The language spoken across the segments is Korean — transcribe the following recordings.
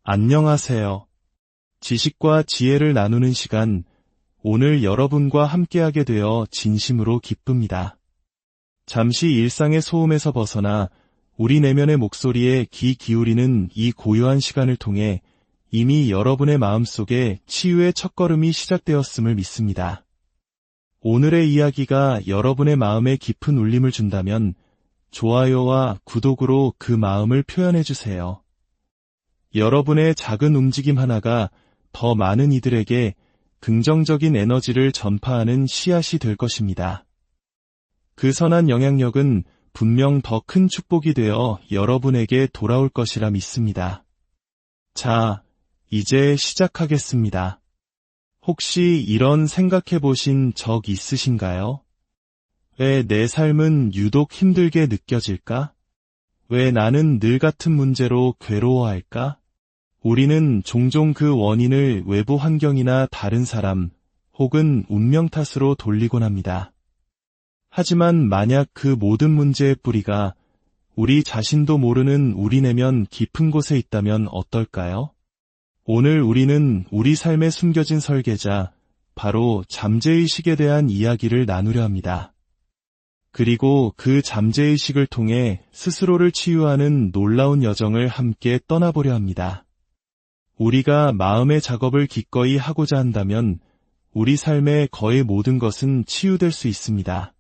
안녕하세요. 지식과 지혜를 나누는 시간, 오늘 여러분과 함께하게 되어 진심으로 기쁩니다. 잠시 일상의 소음에서 벗어나 우리 내면의 목소리에 귀 기울이는 이 고요한 시간을 통해 이미 여러분의 마음속에 치유의 첫걸음이 시작되었음을 믿습니다. 오늘의 이야기가 여러분의 마음에 깊은 울림을 준다면 좋아요와 구독으로 그 마음을 표현해주세요. 여러분의 작은 움직임 하나가 더 많은 이들에게 긍정적인 에너지를 전파하는 씨앗이 될 것입니다. 그 선한 영향력은 분명 더 큰 축복이 되어 여러분에게 돌아올 것이라 믿습니다. 자, 이제 시작하겠습니다. 혹시 이런 생각해 보신 적 있으신가요? 왜 내 삶은 유독 힘들게 느껴질까? 왜 나는 늘 같은 문제로 괴로워할까? 우리는 종종 그 원인을 외부 환경이나 다른 사람 혹은 운명 탓으로 돌리곤 합니다. 하지만 만약 그 모든 문제의 뿌리가 우리 자신도 모르는 우리 내면 깊은 곳에 있다면 어떨까요? 오늘 우리는 우리 삶에 숨겨진 설계자, 바로 잠재의식에 대한 이야기를 나누려 합니다. 그리고 그 잠재의식을 통해 스스로를 치유하는 놀라운 여정을 함께 떠나보려 합니다. 우리가 마음의 작업을 기꺼이 하고자 한다면 우리 삶의 거의 모든 것은 치유될 수 있습니다.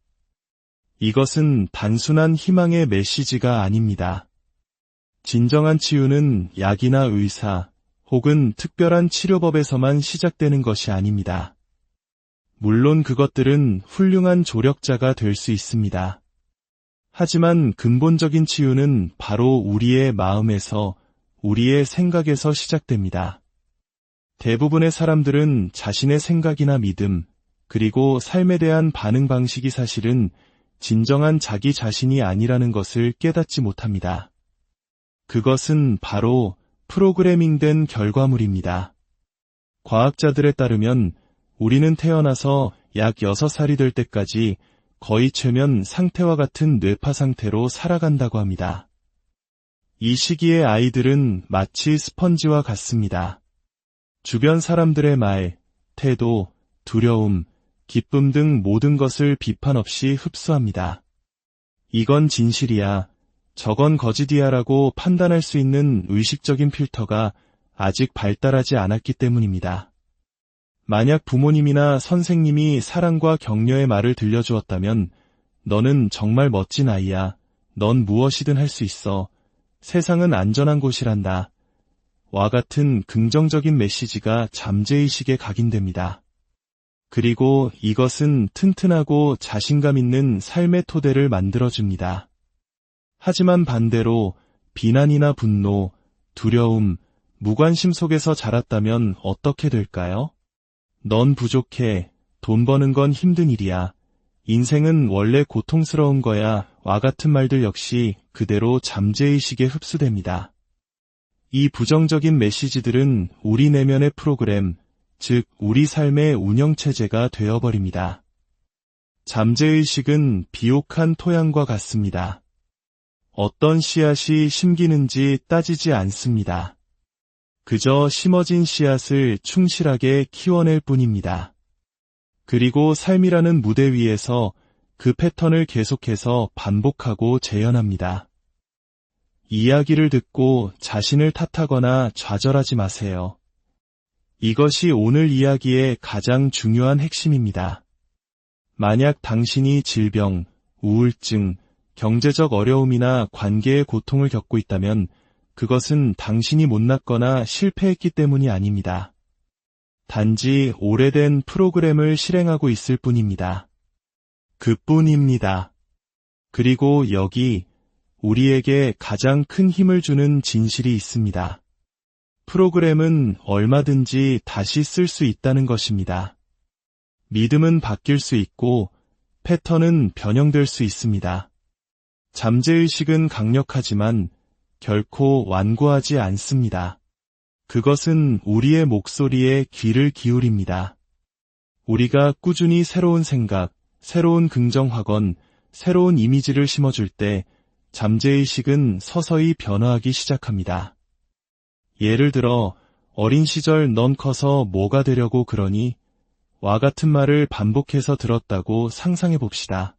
이것은 단순한 희망의 메시지가 아닙니다. 진정한 치유는 약이나 의사 혹은 특별한 치료법에서만 시작되는 것이 아닙니다. 물론 그것들은 훌륭한 조력자가 될 수 있습니다. 하지만 근본적인 치유는 바로 우리의 마음에서 우리의 생각에서 시작됩니다. 대부분의 사람들은 자신의 생각이나 믿음, 그리고 삶에 대한 반응 방식이 사실은 진정한 자기 자신이 아니라는 것을 깨닫지 못합니다. 그것은 바로 프로그래밍된 결과물입니다. 과학자들에 따르면 우리는 태어나서 약 6살이 될 때까지 거의 최면 상태와 같은 뇌파 상태로 살아간다고 합니다. 이 시기의 아이들은 마치 스펀지와 같습니다. 주변 사람들의 말, 태도, 두려움, 기쁨 등 모든 것을 비판 없이 흡수합니다. 이건 진실이야, 저건 거짓이야 라고 판단할 수 있는 의식적인 필터가 아직 발달하지 않았기 때문입니다. 만약 부모님이나 선생님이 사랑과 격려의 말을 들려주었다면 너는 정말 멋진 아이야, 넌 무엇이든 할 수 있어, 세상은 안전한 곳이란다. 와 같은 긍정적인 메시지가 잠재의식에 각인됩니다. 그리고 이것은 튼튼하고 자신감 있는 삶의 토대를 만들어줍니다. 하지만 반대로 비난이나 분노, 두려움, 무관심 속에서 자랐다면 어떻게 될까요? 넌 부족해, 돈 버는 건 힘든 일이야, 인생은 원래 고통스러운 거야, 와 같은 말들 역시 그대로 잠재의식에 흡수됩니다. 이 부정적인 메시지들은 우리 내면의 프로그램, 즉 우리 삶의 운영체제가 되어버립니다. 잠재의식은 비옥한 토양과 같습니다. 어떤 씨앗이 심기는지 따지지 않습니다. 그저 심어진 씨앗을 충실하게 키워낼 뿐입니다. 그리고 삶이라는 무대 위에서 그 패턴을 계속해서 반복하고 재현합니다. 이야기를 듣고 자신을 탓하거나 좌절하지 마세요. 이것이 오늘 이야기의 가장 중요한 핵심입니다. 만약 당신이 질병, 우울증, 경제적 어려움이나 관계의 고통을 겪고 있다면 그것은 당신이 못났거나 실패했기 때문이 아닙니다. 단지 오래된 프로그램을 실행하고 있을 뿐입니다. 그뿐입니다. 그리고 여기 우리에게 가장 큰 힘을 주는 진실이 있습니다. 프로그램은 얼마든지 다시 쓸 수 있다는 것입니다. 믿음은 바뀔 수 있고 패턴은 변형될 수 있습니다. 잠재의식은 강력하지만 결코 완고하지 않습니다. 그것은 우리의 목소리에 귀를 기울입니다. 우리가 꾸준히 새로운 생각, 새로운 긍정확언, 새로운 이미지를 심어줄 때 잠재의식은 서서히 변화하기 시작합니다. 예를 들어 어린 시절 넌 커서 뭐가 되려고 그러니? 와 같은 말을 반복해서 들었다고 상상해 봅시다.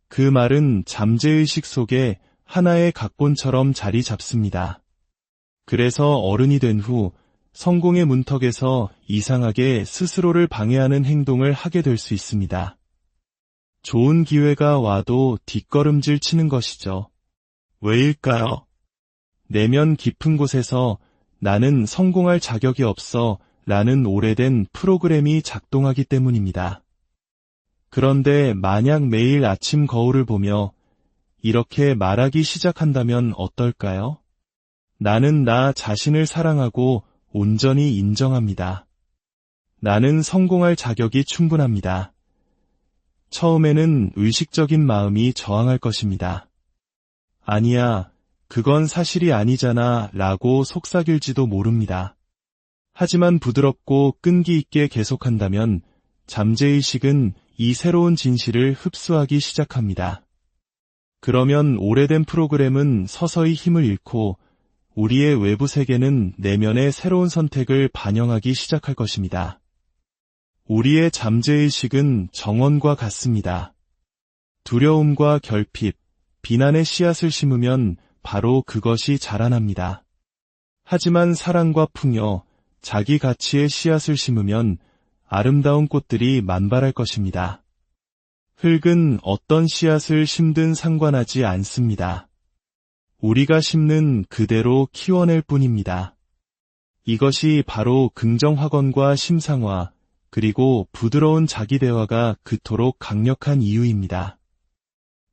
그 말은 잠재의식 속에 하나의 각본처럼 자리 잡습니다. 그래서 어른이 된 후 성공의 문턱에서 이상하게 스스로를 방해하는 행동을 하게 될 수 있습니다. 좋은 기회가 와도 뒷걸음질 치는 것이죠. 왜일까요? 내면 깊은 곳에서 나는 성공할 자격이 없어 라는 오래된 프로그램이 작동하기 때문입니다. 그런데 만약 매일 아침 거울을 보며 이렇게 말하기 시작한다면 어떨까요? 나는 나 자신을 사랑하고 온전히 인정합니다. 나는 성공할 자격이 충분합니다. 처음에는 의식적인 마음이 저항할 것입니다. 아니야, 그건 사실이 아니잖아 라고 속삭일지도 모릅니다. 하지만 부드럽고 끈기 있게 계속한다면 잠재의식은 이 새로운 진실을 흡수하기 시작합니다. 그러면 오래된 프로그램은 서서히 힘을 잃고 우리의 외부 세계는 내면의 새로운 선택을 반영하기 시작할 것입니다. 우리의 잠재의식은 정원과 같습니다. 두려움과 결핍, 비난의 씨앗을 심으면 바로 그것이 자라납니다. 하지만 사랑과 풍요, 자기 가치의 씨앗을 심으면 아름다운 꽃들이 만발할 것입니다. 흙은 어떤 씨앗을 심든 상관하지 않습니다. 우리가 심는 그대로 키워낼 뿐입니다. 이것이 바로 긍정확언과 심상화, 그리고 부드러운 자기대화가 그토록 강력한 이유입니다.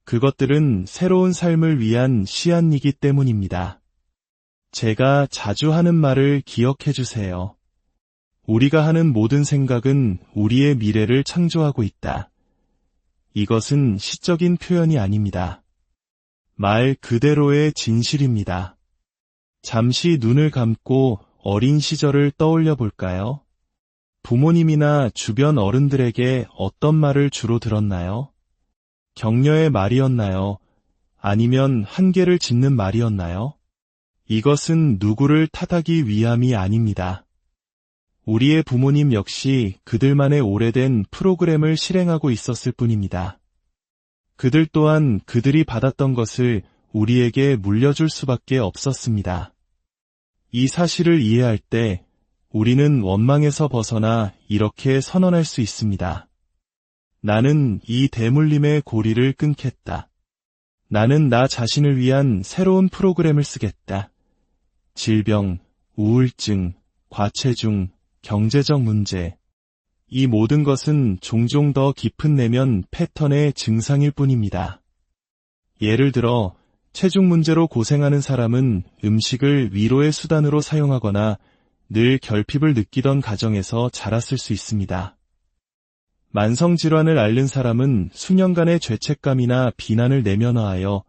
그것들은 새로운 삶을 위한 씨앗이기 때문입니다. 제가 자주 하는 말을 기억해 주세요. 우리가 하는 모든 생각은 우리의 미래를 창조하고 있다. 이것은 시적인 표현이 아닙니다. 말 그대로의 진실입니다. 잠시 눈을 감고 어린 시절을 떠올려 볼까요? 부모님이나 주변 어른들에게 어떤 말을 주로 들었나요? 격려의 말이었나요? 아니면 한계를 짓는 말이었나요? 이것은 누구를 탓하기 위함이 아닙니다. 우리의 부모님 역시 그들만의 오래된 프로그램을 실행하고 있었을 뿐입니다. 그들 또한 그들이 받았던 것을 우리에게 물려줄 수밖에 없었습니다. 이 사실을 이해할 때 우리는 원망에서 벗어나 이렇게 선언할 수 있습니다. 나는 이 대물림의 고리를 끊겠다. 나는 나 자신을 위한 새로운 프로그램을 쓰겠다. 질병, 우울증, 과체중, 경제적 문제. 이 모든 것은 종종 더 깊은 내면 패턴의 증상일 뿐입니다. 예를 들어, 체중 문제로 고생하는 사람은 음식을 위로의 수단으로 사용하거나 늘 결핍을 느끼던 가정에서 자랐을 수 있습니다. 만성질환을 앓는 사람은 수년간의 죄책감이나 비난을 내면화하여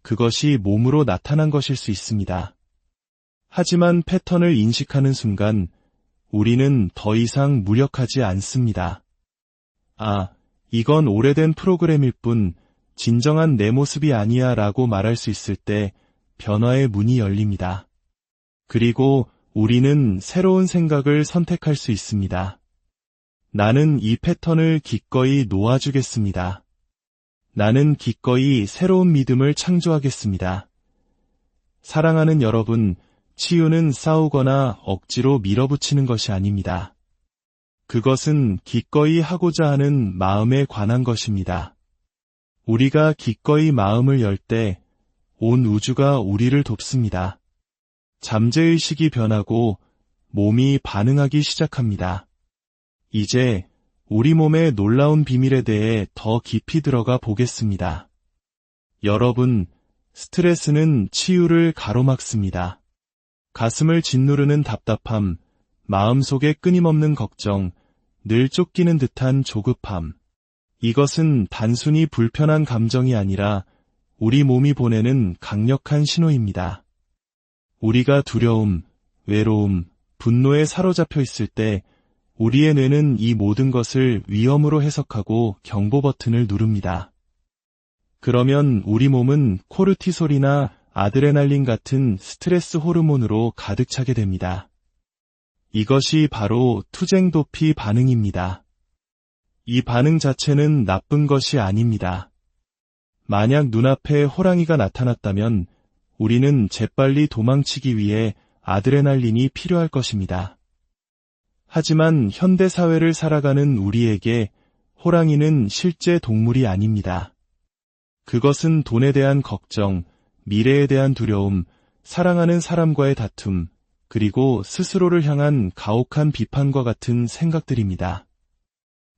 그것이 몸으로 나타난 것일 수 있습니다. 하지만 패턴을 인식하는 순간 우리는 더 이상 무력하지 않습니다. 아, 이건 오래된 프로그램일 뿐 진정한 내 모습이 아니야 라고 말할 수 있을 때 변화의 문이 열립니다. 그리고 우리는 새로운 생각을 선택할 수 있습니다. 나는 이 패턴을 기꺼이 놓아주겠습니다. 나는 기꺼이 새로운 믿음을 창조하겠습니다. 사랑하는 여러분, 치유는 싸우거나 억지로 밀어붙이는 것이 아닙니다. 그것은 기꺼이 하고자 하는 마음에 관한 것입니다. 우리가 기꺼이 마음을 열 때 온 우주가 우리를 돕습니다. 잠재의식이 변하고 몸이 반응하기 시작합니다. 이제 우리 몸의 놀라운 비밀에 대해 더 깊이 들어가 보겠습니다. 여러분, 스트레스는 치유를 가로막습니다. 가슴을 짓누르는 답답함, 마음속에 끊임없는 걱정, 늘 쫓기는 듯한 조급함. 이것은 단순히 불편한 감정이 아니라 우리 몸이 보내는 강력한 신호입니다. 우리가 두려움, 외로움, 분노에 사로잡혀 있을 때 우리의 뇌는 이 모든 것을 위험으로 해석하고 경보 버튼을 누릅니다. 그러면 우리 몸은 코르티솔이나 아드레날린 같은 스트레스 호르몬으로 가득 차게 됩니다. 이것이 바로 투쟁도피 반응입니다. 이 반응 자체는 나쁜 것이 아닙니다. 만약 눈앞에 호랑이가 나타났다면 우리는 재빨리 도망치기 위해 아드레날린이 필요할 것입니다. 하지만 현대사회를 살아가는 우리에게 호랑이는 실제 동물이 아닙니다. 그것은 돈에 대한 걱정, 미래에 대한 두려움, 사랑하는 사람과의 다툼, 그리고 스스로를 향한 가혹한 비판과 같은 생각들입니다.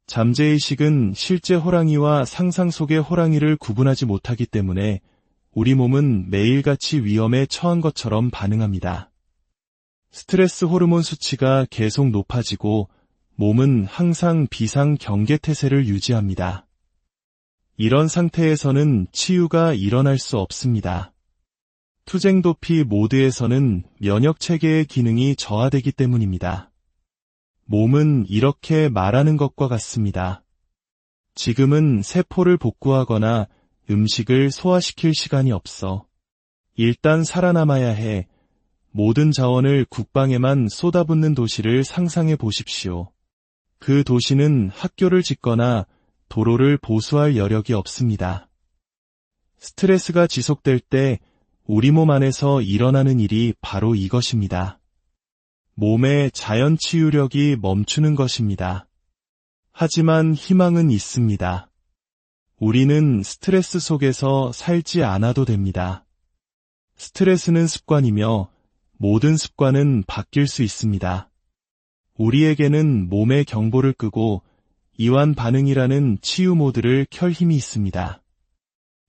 잠재의식은 실제 호랑이와 상상 속의 호랑이를 구분하지 못하기 때문에 우리 몸은 매일같이 위험에 처한 것처럼 반응합니다. 스트레스 호르몬 수치가 계속 높아지고 몸은 항상 비상 경계 태세를 유지합니다. 이런 상태에서는 치유가 일어날 수 없습니다. 투쟁도피 모드에서는 면역체계의 기능이 저하되기 때문입니다. 몸은 이렇게 말하는 것과 같습니다. 지금은 세포를 복구하거나 음식을 소화시킬 시간이 없어. 일단 살아남아야 해. 모든 자원을 국방에만 쏟아붓는 도시를 상상해 보십시오. 그 도시는 학교를 짓거나 도로를 보수할 여력이 없습니다. 스트레스가 지속될 때 우리 몸 안에서 일어나는 일이 바로 이것입니다. 몸의 자연 치유력이 멈추는 것입니다. 하지만 희망은 있습니다. 우리는 스트레스 속에서 살지 않아도 됩니다. 스트레스는 습관이며 모든 습관은 바뀔 수 있습니다. 우리에게는 몸의 경보를 끄고 이완 반응이라는 치유 모드를 켤 힘이 있습니다.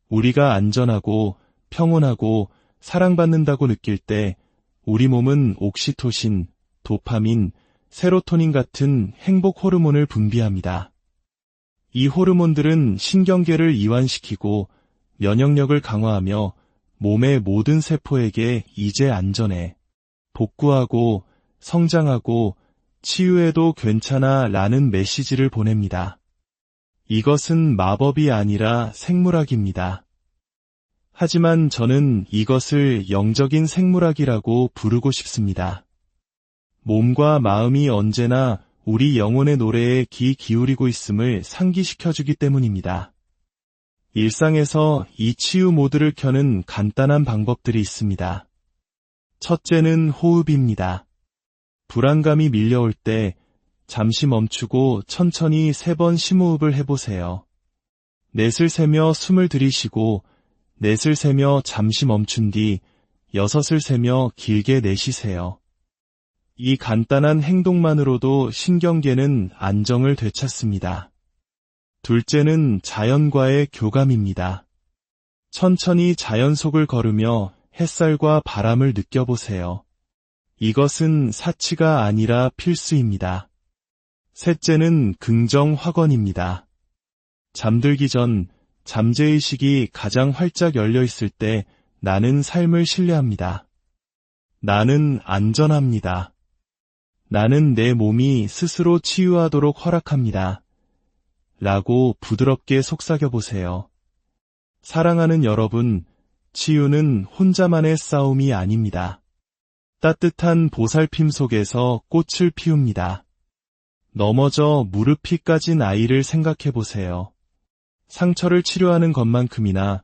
우리가 안전하고 평온하고 사랑받는다고 느낄 때 우리 몸은 옥시토신, 도파민, 세로토닌 같은 행복 호르몬을 분비합니다. 이 호르몬들은 신경계를 이완시키고 면역력을 강화하며 몸의 모든 세포에게 이제 안전해, 복구하고 성장하고 치유해도 괜찮아 라는 메시지를 보냅니다. 이것은 마법이 아니라 생물학입니다. 하지만 저는 이것을 영적인 생물학이라고 부르고 싶습니다. 몸과 마음이 언제나 우리 영혼의 노래에 귀 기울이고 있음을 상기시켜주기 때문입니다. 일상에서 이 치유 모드를 켜는 간단한 방법들이 있습니다. 첫째는 호흡입니다. 불안감이 밀려올 때 잠시 멈추고 천천히 3번 심호흡을 해보세요. 넷을 세며 숨을 들이쉬고 넷을 세며 잠시 멈춘 뒤 6을 세며 길게 내쉬세요. 이 간단한 행동만으로도 신경계는 안정을 되찾습니다. 둘째는 자연과의 교감입니다. 천천히 자연 속을 걸으며 햇살과 바람을 느껴보세요. 이것은 사치가 아니라 필수입니다. 셋째는 긍정 확언입니다. 잠들기 전 잠재의식이 가장 활짝 열려 있을 때 나는 삶을 신뢰합니다. 나는 안전합니다. 나는 내 몸이 스스로 치유하도록 허락합니다. 라고 부드럽게 속삭여보세요. 사랑하는 여러분, 치유는 혼자만의 싸움이 아닙니다. 따뜻한 보살핌 속에서 꽃을 피웁니다. 넘어져 무릎이 까진 아이를 생각해보세요. 상처를 치료하는 것만큼이나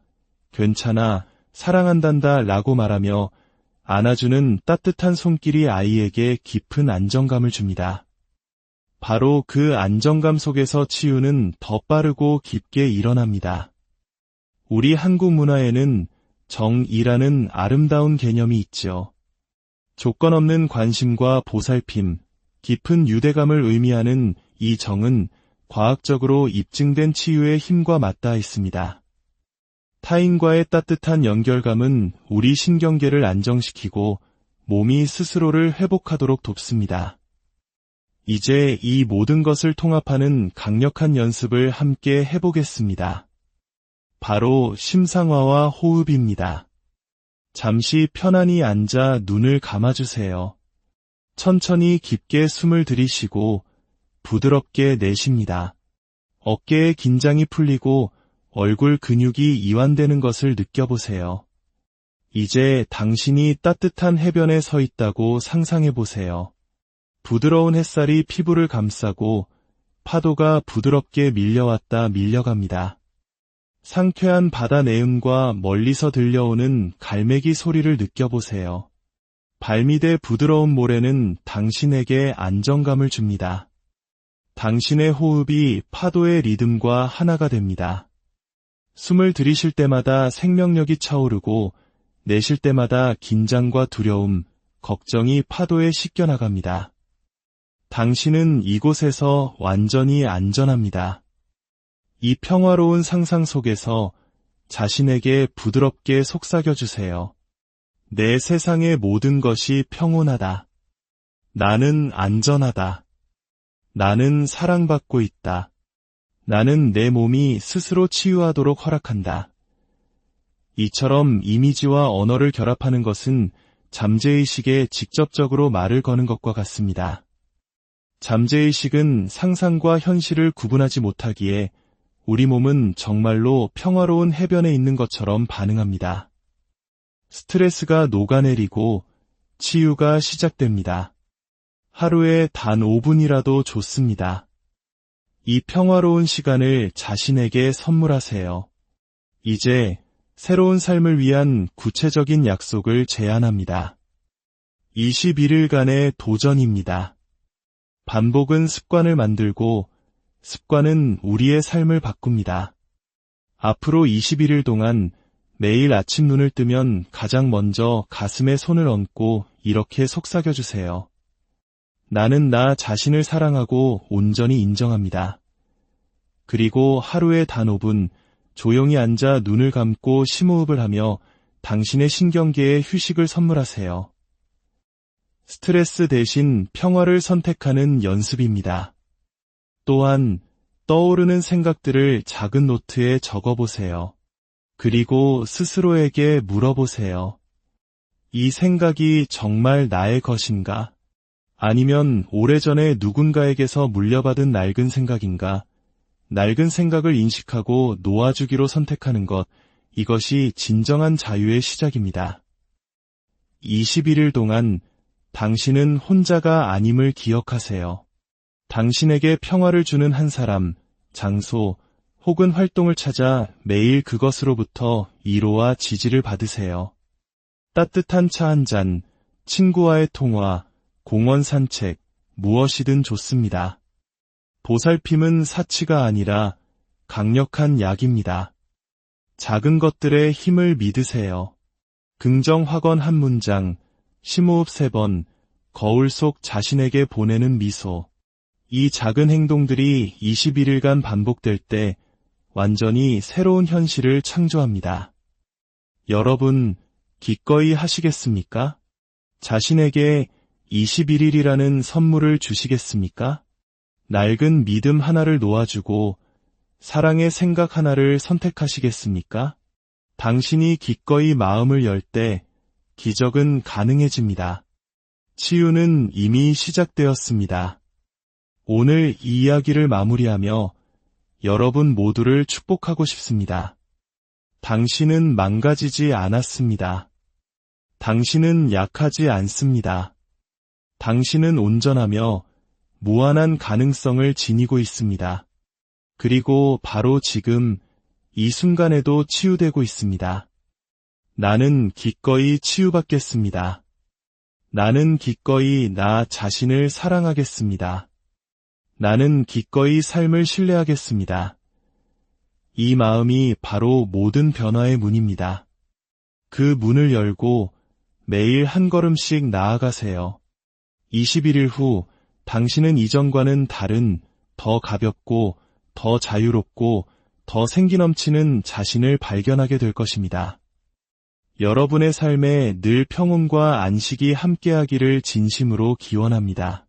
괜찮아, 사랑한단다 라고 말하며 안아주는 따뜻한 손길이 아이에게 깊은 안정감을 줍니다. 바로 그 안정감 속에서 치유는 더 빠르고 깊게 일어납니다. 우리 한국 문화에는 정이라는 아름다운 개념이 있죠. 조건 없는 관심과 보살핌, 깊은 유대감을 의미하는 이 정은 과학적으로 입증된 치유의 힘과 맞닿아 있습니다. 타인과의 따뜻한 연결감은 우리 신경계를 안정시키고 몸이 스스로를 회복하도록 돕습니다. 이제 이 모든 것을 통합하는 강력한 연습을 함께 해보겠습니다. 바로 심상화와 호흡입니다. 잠시 편안히 앉아 눈을 감아주세요. 천천히 깊게 숨을 들이쉬고 부드럽게 내쉽니다. 어깨의 긴장이 풀리고 얼굴 근육이 이완되는 것을 느껴보세요. 이제 당신이 따뜻한 해변에 서 있다고 상상해 보세요. 부드러운 햇살이 피부를 감싸고 파도가 부드럽게 밀려왔다 밀려갑니다. 상쾌한 바다 내음과 멀리서 들려오는 갈매기 소리를 느껴보세요. 발밑의 부드러운 모래는 당신에게 안정감을 줍니다. 당신의 호흡이 파도의 리듬과 하나가 됩니다. 숨을 들이쉴 때마다 생명력이 차오르고 내쉴 때마다 긴장과 두려움, 걱정이 파도에 씻겨나갑니다. 당신은 이곳에서 완전히 안전합니다. 이 평화로운 상상 속에서 자신에게 부드럽게 속삭여주세요. 내 세상의 모든 것이 평온하다. 나는 안전하다. 나는 사랑받고 있다. 나는 내 몸이 스스로 치유하도록 허락한다. 이처럼 이미지와 언어를 결합하는 것은 잠재의식에 직접적으로 말을 거는 것과 같습니다. 잠재의식은 상상과 현실을 구분하지 못하기에 우리 몸은 정말로 평화로운 해변에 있는 것처럼 반응합니다. 스트레스가 녹아내리고 치유가 시작됩니다. 하루에 단 5분이라도 좋습니다. 이 평화로운 시간을 자신에게 선물하세요. 이제 새로운 삶을 위한 구체적인 약속을 제안합니다. 21일간의 도전입니다. 반복은 습관을 만들고 습관은 우리의 삶을 바꿉니다. 앞으로 21일 동안 매일 아침 눈을 뜨면 가장 먼저 가슴에 손을 얹고 이렇게 속삭여주세요. 나는 나 자신을 사랑하고 온전히 인정합니다. 그리고 하루에 단 5분 조용히 앉아 눈을 감고 심호흡을 하며 당신의 신경계에 휴식을 선물하세요. 스트레스 대신 평화를 선택하는 연습입니다. 또한 떠오르는 생각들을 작은 노트에 적어보세요. 그리고 스스로에게 물어보세요. 이 생각이 정말 나의 것인가? 아니면 오래전에 누군가에게서 물려받은 낡은 생각인가? 낡은 생각을 인식하고 놓아주기로 선택하는 것, 이것이 진정한 자유의 시작입니다. 21일 동안 당신은 혼자가 아님을 기억하세요. 당신에게 평화를 주는 한 사람, 장소, 혹은 활동을 찾아 매일 그것으로부터 위로와 지지를 받으세요. 따뜻한 차 한 잔, 친구와의 통화, 공원 산책, 무엇이든 좋습니다. 보살핌은 사치가 아니라 강력한 약입니다. 작은 것들의 힘을 믿으세요. 긍정 확언 한 문장, 심호흡 3번, 거울 속 자신에게 보내는 미소. 이 작은 행동들이 21일간 반복될 때 완전히 새로운 현실을 창조합니다. 여러분, 기꺼이 하시겠습니까? 자신에게 21일이라는 선물을 주시겠습니까? 낡은 믿음 하나를 놓아주고 사랑의 생각 하나를 선택하시겠습니까? 당신이 기꺼이 마음을 열 때 기적은 가능해집니다. 치유는 이미 시작되었습니다. 오늘 이 이야기를 마무리하며 여러분 모두를 축복하고 싶습니다. 당신은 망가지지 않았습니다. 당신은 약하지 않습니다. 당신은 온전하며 무한한 가능성을 지니고 있습니다. 그리고 바로 지금 이 순간에도 치유되고 있습니다. 나는 기꺼이 치유받겠습니다. 나는 기꺼이 나 자신을 사랑하겠습니다. 나는 기꺼이 삶을 신뢰하겠습니다. 이 마음이 바로 모든 변화의 문입니다. 그 문을 열고 매일 한 걸음씩 나아가세요. 21일 후 당신은 이전과는 다른 더 가볍고 더 자유롭고 더 생기 넘치는 자신을 발견하게 될 것입니다. 여러분의 삶에 늘 평온과 안식이 함께하기를 진심으로 기원합니다.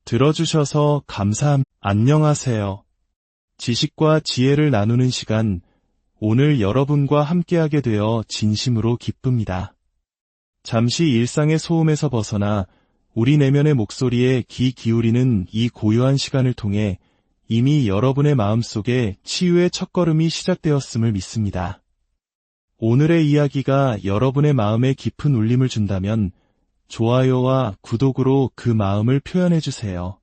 들어주셔서 감사합니다. 안녕하세요. 지식과 지혜를 나누는 시간, 오늘 여러분과 함께하게 되어 진심으로 기쁩니다. 잠시 일상의 소음에서 벗어나 우리 내면의 목소리에 귀 기울이는 이 고요한 시간을 통해 이미 여러분의 마음속에 치유의 첫걸음이 시작되었음을 믿습니다. 오늘의 이야기가 여러분의 마음에 깊은 울림을 준다면 좋아요와 구독으로 그 마음을 표현해 주세요.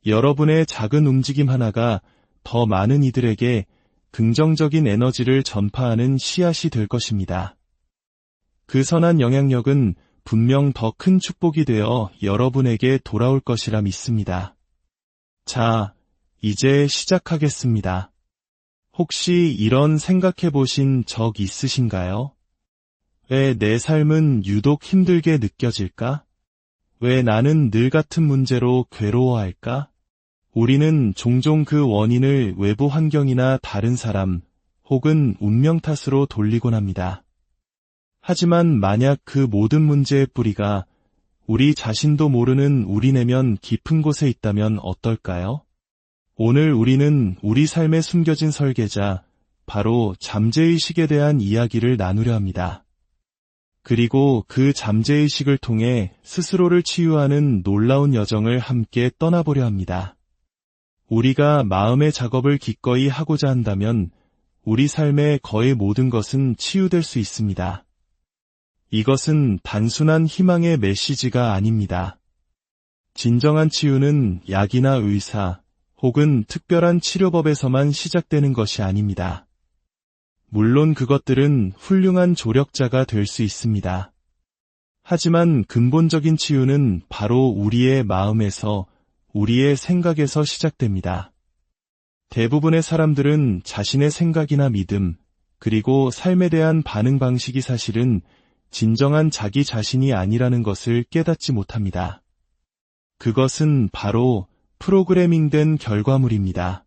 여러분의 작은 움직임 하나가 더 많은 이들에게 긍정적인 에너지를 전파하는 씨앗이 될 것입니다. 그 선한 영향력은 분명 더 큰 축복이 되어 여러분에게 돌아올 것이라 믿습니다. 자, 이제 시작하겠습니다. 혹시 이런 생각해 보신 적 있으신가요? 왜 내 삶은 유독 힘들게 느껴질까? 왜 나는 늘 같은 문제로 괴로워할까? 우리는 종종 그 원인을 외부 환경이나 다른 사람 혹은 운명 탓으로 돌리곤 합니다. 하지만 만약 그 모든 문제의 뿌리가 우리 자신도 모르는 우리 내면 깊은 곳에 있다면 어떨까요? 오늘 우리는 우리 삶에 숨겨진 설계자, 바로 잠재의식에 대한 이야기를 나누려 합니다. 그리고 그 잠재의식을 통해 스스로를 치유하는 놀라운 여정을 함께 떠나보려 합니다. 우리가 마음의 작업을 기꺼이 하고자 한다면 우리 삶의 거의 모든 것은 치유될 수 있습니다. 이것은 단순한 희망의 메시지가 아닙니다. 진정한 치유는 약이나 의사 혹은 특별한 치료법에서만 시작되는 것이 아닙니다. 물론 그것들은 훌륭한 조력자가 될 수 있습니다. 하지만 근본적인 치유는 바로 우리의 마음에서, 우리의 생각에서 시작됩니다. 대부분의 사람들은 자신의 생각이나 믿음, 그리고 삶에 대한 반응 방식이 사실은 진정한 자기 자신이 아니라는 것을 깨닫지 못합니다. 그것은 바로 프로그래밍된 결과물입니다.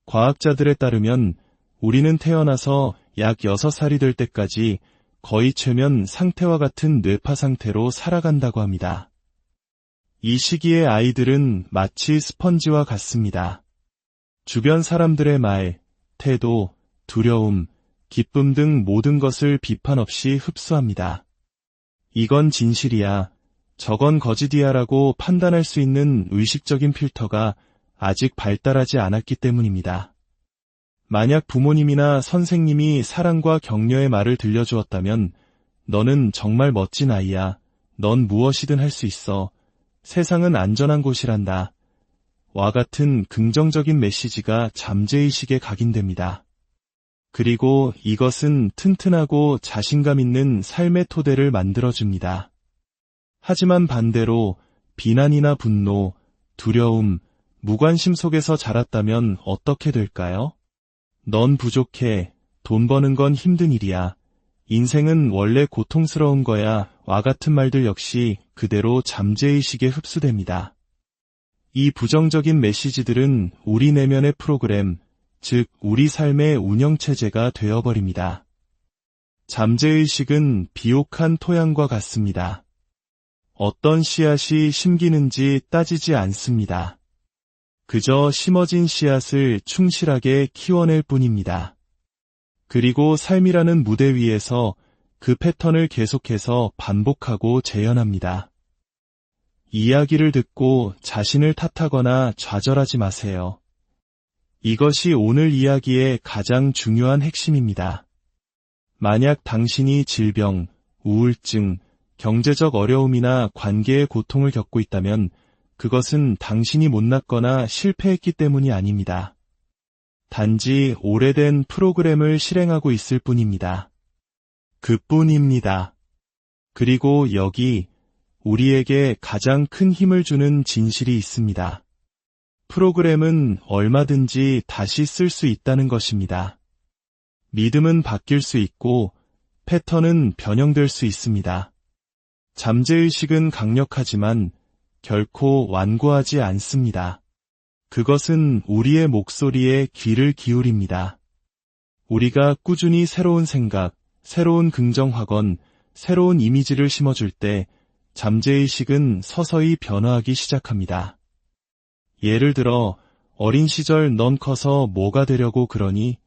과학자들에 따르면 우리는 태어나서 약 6살이 될 때까지 거의 최면 상태와 같은 뇌파 상태로 살아간다고 합니다. 이 시기의 아이들은 마치 스펀지와 같습니다. 주변 사람들의 말, 태도, 두려움, 기쁨 등 모든 것을 비판 없이 흡수합니다. 이건 진실이야, 저건 거짓이야라고 판단할 수 있는 의식적인 필터가 아직 발달하지 않았기 때문입니다. 만약 부모님이나 선생님이 사랑과 격려의 말을 들려주었다면 너는 정말 멋진 아이야, 넌 무엇이든 할 수 있어, 세상은 안전한 곳이란다 와 같은 긍정적인 메시지가 잠재의식에 각인됩니다. 그리고 이것은 튼튼하고 자신감 있는 삶의 토대를 만들어줍니다. 하지만 반대로 비난이나 분노, 두려움, 무관심 속에서 자랐다면 어떻게 될까요? 넌 부족해, 돈 버는 건 힘든 일이야, 인생은 원래 고통스러운 거야 와 같은 말들 역시 그대로 잠재의식에 흡수됩니다. 이 부정적인 메시지들은 우리 내면의 프로그램, 즉 우리 삶의 운영체제가 되어버립니다. 잠재의식은 비옥한 토양과 같습니다. 어떤 씨앗이 심기는지 따지지 않습니다. 그저 심어진 씨앗을 충실하게 키워낼 뿐입니다. 그리고 삶이라는 무대 위에서 그 패턴을 계속해서 반복하고 재현합니다. 이야기를 듣고 자신을 탓하거나 좌절하지 마세요. 이것이 오늘 이야기의 가장 중요한 핵심입니다. 만약 당신이 질병, 우울증, 경제적 어려움이나 관계의 고통을 겪고 있다면 그것은 당신이 못났거나 실패했기 때문이 아닙니다. 단지 오래된 프로그램을 실행하고 있을 뿐입니다. 그뿐입니다. 그리고 여기 우리에게 가장 큰 힘을 주는 진실이 있습니다. 프로그램은 얼마든지 다시 쓸 수 있다는 것입니다. 믿음은 바뀔 수 있고 패턴은 변형될 수 있습니다. 잠재의식은 강력하지만 결코 완고하지 않습니다. 그것은 우리의 목소리에 귀를 기울입니다. 우리가 꾸준히 새로운 생각, 새로운 긍정 확언, 새로운 이미지를 심어줄 때 잠재의식은 서서히 변화하기 시작합니다. 예를 들어 어린 시절 넌 커서 뭐가 되려고 그러니?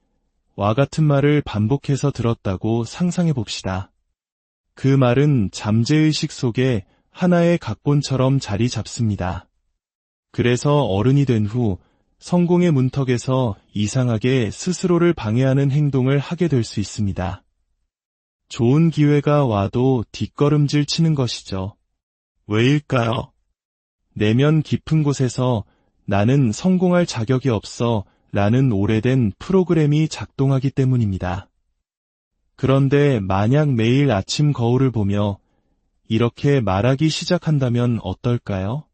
와 같은 말을 반복해서 들었다고 상상해 봅시다. 그 말은 잠재의식 속에 하나의 각본처럼 자리 잡습니다. 그래서 어른이 된 후 성공의 문턱에서 이상하게 스스로를 방해하는 행동을 하게 될 수 있습니다. 좋은 기회가 와도 뒷걸음질 치는 것이죠. 왜일까요? 내면 깊은 곳에서 나는 성공할 자격이 없어 라는 오래된 프로그램이 작동하기 때문입니다. 그런데 만약 매일 아침 거울을 보며 이렇게 말하기 시작한다면 어떨까요?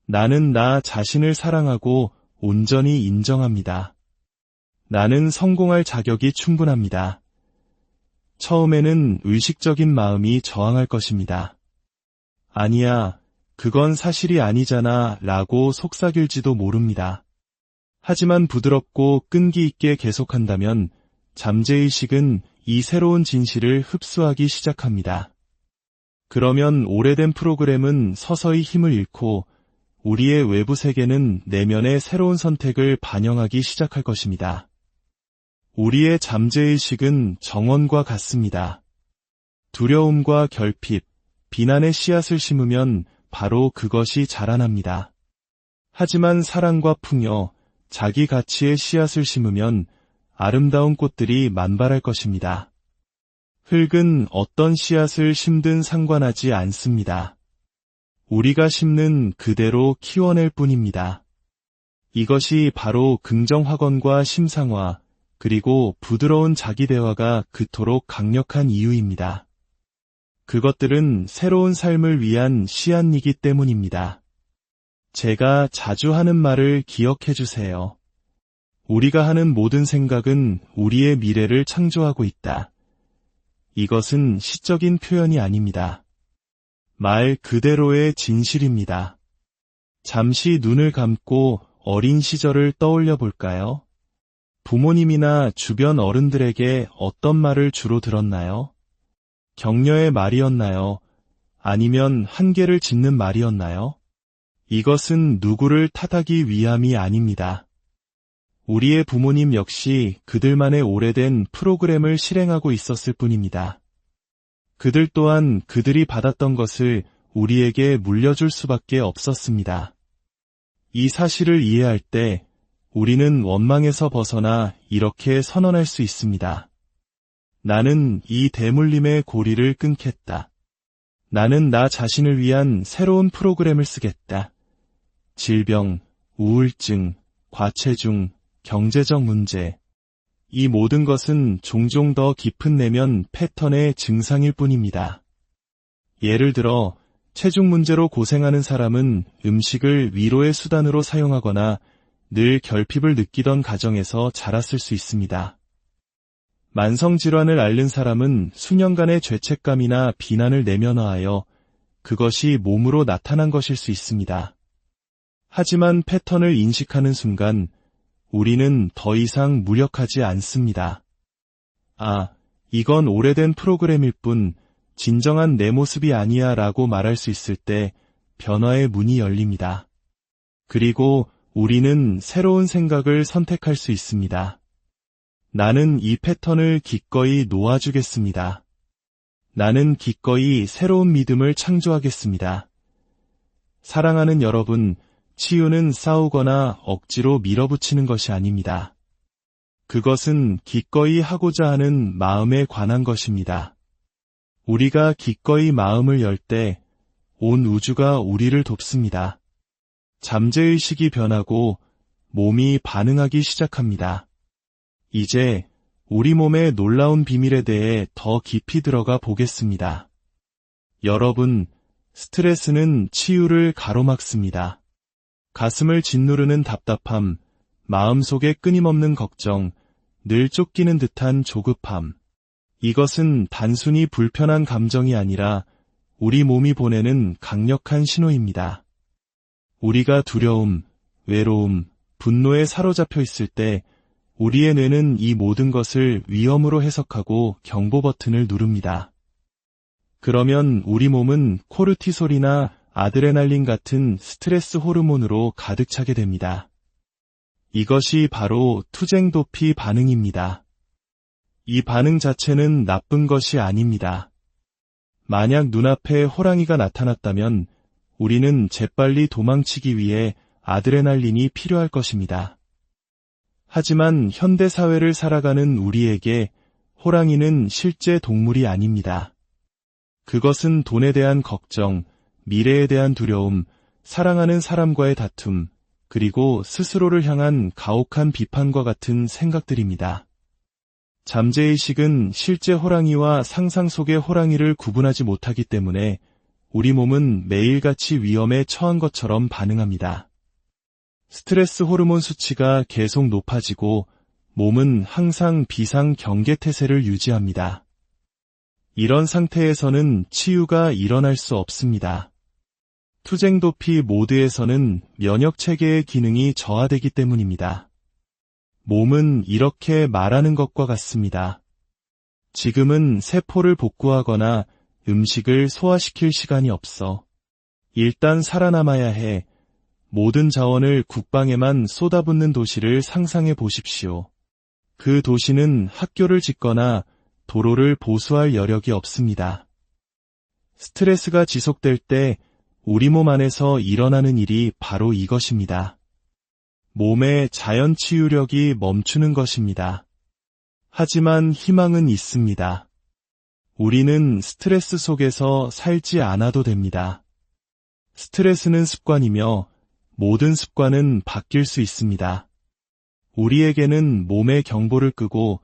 나는 나 자신을 사랑하고 온전히 인정합니다. 나는 성공할 자격이 충분합니다. 처음에는 의식적인 마음이 저항할 것입니다. 아니야, 그건 사실이 아니잖아 라고 속삭일지도 모릅니다. 하지만 부드럽고 끈기 있게 계속한다면 잠재의식은 이 새로운 진실을 흡수하기 시작합니다. 그러면 오래된 프로그램은 서서히 힘을 잃고 우리의 외부 세계는 내면의 새로운 선택을 반영하기 시작할 것입니다. 우리의 잠재의식은 정원과 같습니다. 두려움과 결핍, 비난의 씨앗을 심으면 바로 그것이 자라납니다. 하지만 사랑과 풍요, 자기 가치의 씨앗을 심으면 아름다운 꽃들이 만발할 것입니다. 흙은 어떤 씨앗을 심든 상관하지 않습니다. 우리가 심는 그대로 키워낼 뿐입니다. 이것이 바로 긍정확언과 심상화, 그리고 부드러운 자기대화가 그토록 강력한 이유입니다. 그것들은 새로운 삶을 위한 씨앗이기 때문입니다. 제가 자주 하는 말을 기억해 주세요. 우리가 하는 모든 생각은 우리의 미래를 창조하고 있다. 이것은 시적인 표현이 아닙니다. 말 그대로의 진실입니다. 잠시 눈을 감고 어린 시절을 떠올려 볼까요? 부모님이나 주변 어른들에게 어떤 말을 주로 들었나요? 격려의 말이었나요? 아니면 한계를 짓는 말이었나요? 이것은 누구를 탓하기 위함이 아닙니다. 우리의 부모님 역시 그들만의 오래된 프로그램을 실행하고 있었을 뿐입니다. 그들 또한 그들이 받았던 것을 우리에게 물려줄 수밖에 없었습니다. 이 사실을 이해할 때 우리는 원망에서 벗어나 이렇게 선언할 수 있습니다. 나는 이 대물림의 고리를 끊겠다. 나는 나 자신을 위한 새로운 프로그램을 쓰겠다. 질병, 우울증, 과체중, 경제적 문제. 이 모든 것은 종종 더 깊은 내면 패턴의 증상일 뿐입니다. 예를 들어, 체중 문제로 고생하는 사람은 음식을 위로의 수단으로 사용하거나 늘 결핍을 느끼던 가정에서 자랐을 수 있습니다. 만성질환을 앓는 사람은 수년간의 죄책감이나 비난을 내면화하여 그것이 몸으로 나타난 것일 수 있습니다. 하지만 패턴을 인식하는 순간 우리는 더 이상 무력하지 않습니다. 아, 이건 오래된 프로그램일 뿐 진정한 내 모습이 아니야 라고 말할 수 있을 때 변화의 문이 열립니다. 그리고 우리는 새로운 생각을 선택할 수 있습니다. 나는 이 패턴을 기꺼이 놓아주겠습니다. 나는 기꺼이 새로운 믿음을 창조하겠습니다. 사랑하는 여러분, 치유는 싸우거나 억지로 밀어붙이는 것이 아닙니다. 그것은 기꺼이 하고자 하는 마음에 관한 것입니다. 우리가 기꺼이 마음을 열 때 온 우주가 우리를 돕습니다. 잠재의식이 변하고 몸이 반응하기 시작합니다. 이제 우리 몸의 놀라운 비밀에 대해 더 깊이 들어가 보겠습니다. 여러분, 스트레스는 치유를 가로막습니다. 가슴을 짓누르는 답답함, 마음속에 끊임없는 걱정, 늘 쫓기는 듯한 조급함. 이것은 단순히 불편한 감정이 아니라 우리 몸이 보내는 강력한 신호입니다. 우리가 두려움, 외로움, 분노에 사로잡혀 있을 때 우리의 뇌는 이 모든 것을 위험으로 해석하고 경보 버튼을 누릅니다. 그러면 우리 몸은 코르티솔이나 아드레날린 같은 스트레스 호르몬으로 가득 차게 됩니다. 이것이 바로 투쟁 도피 반응입니다. 이 반응 자체는 나쁜 것이 아닙니다. 만약 눈앞에 호랑이가 나타났다면 우리는 재빨리 도망치기 위해 아드레날린이 필요할 것입니다. 하지만 현대 사회를 살아가는 우리에게 호랑이는 실제 동물이 아닙니다. 그것은 돈에 대한 걱정, 미래에 대한 두려움, 사랑하는 사람과의 다툼, 그리고 스스로를 향한 가혹한 비판과 같은 생각들입니다. 잠재의식은 실제 호랑이와 상상 속의 호랑이를 구분하지 못하기 때문에 우리 몸은 매일같이 위험에 처한 것처럼 반응합니다. 스트레스 호르몬 수치가 계속 높아지고 몸은 항상 비상 경계 태세를 유지합니다. 이런 상태에서는 치유가 일어날 수 없습니다. 투쟁 도피 모드에서는 면역 체계의 기능이 저하되기 때문입니다. 몸은 이렇게 말하는 것과 같습니다. 지금은 세포를 복구하거나 음식을 소화시킬 시간이 없어. 일단 살아남아야 해. 모든 자원을 국방에만 쏟아붓는 도시를 상상해 보십시오. 그 도시는 학교를 짓거나 도로를 보수할 여력이 없습니다. 스트레스가 지속될 때 우리 몸 안에서 일어나는 일이 바로 이것입니다. 몸의 자연 치유력이 멈추는 것입니다. 하지만 희망은 있습니다. 우리는 스트레스 속에서 살지 않아도 됩니다. 스트레스는 습관이며 모든 습관은 바뀔 수 있습니다. 우리에게는 몸의 경보를 끄고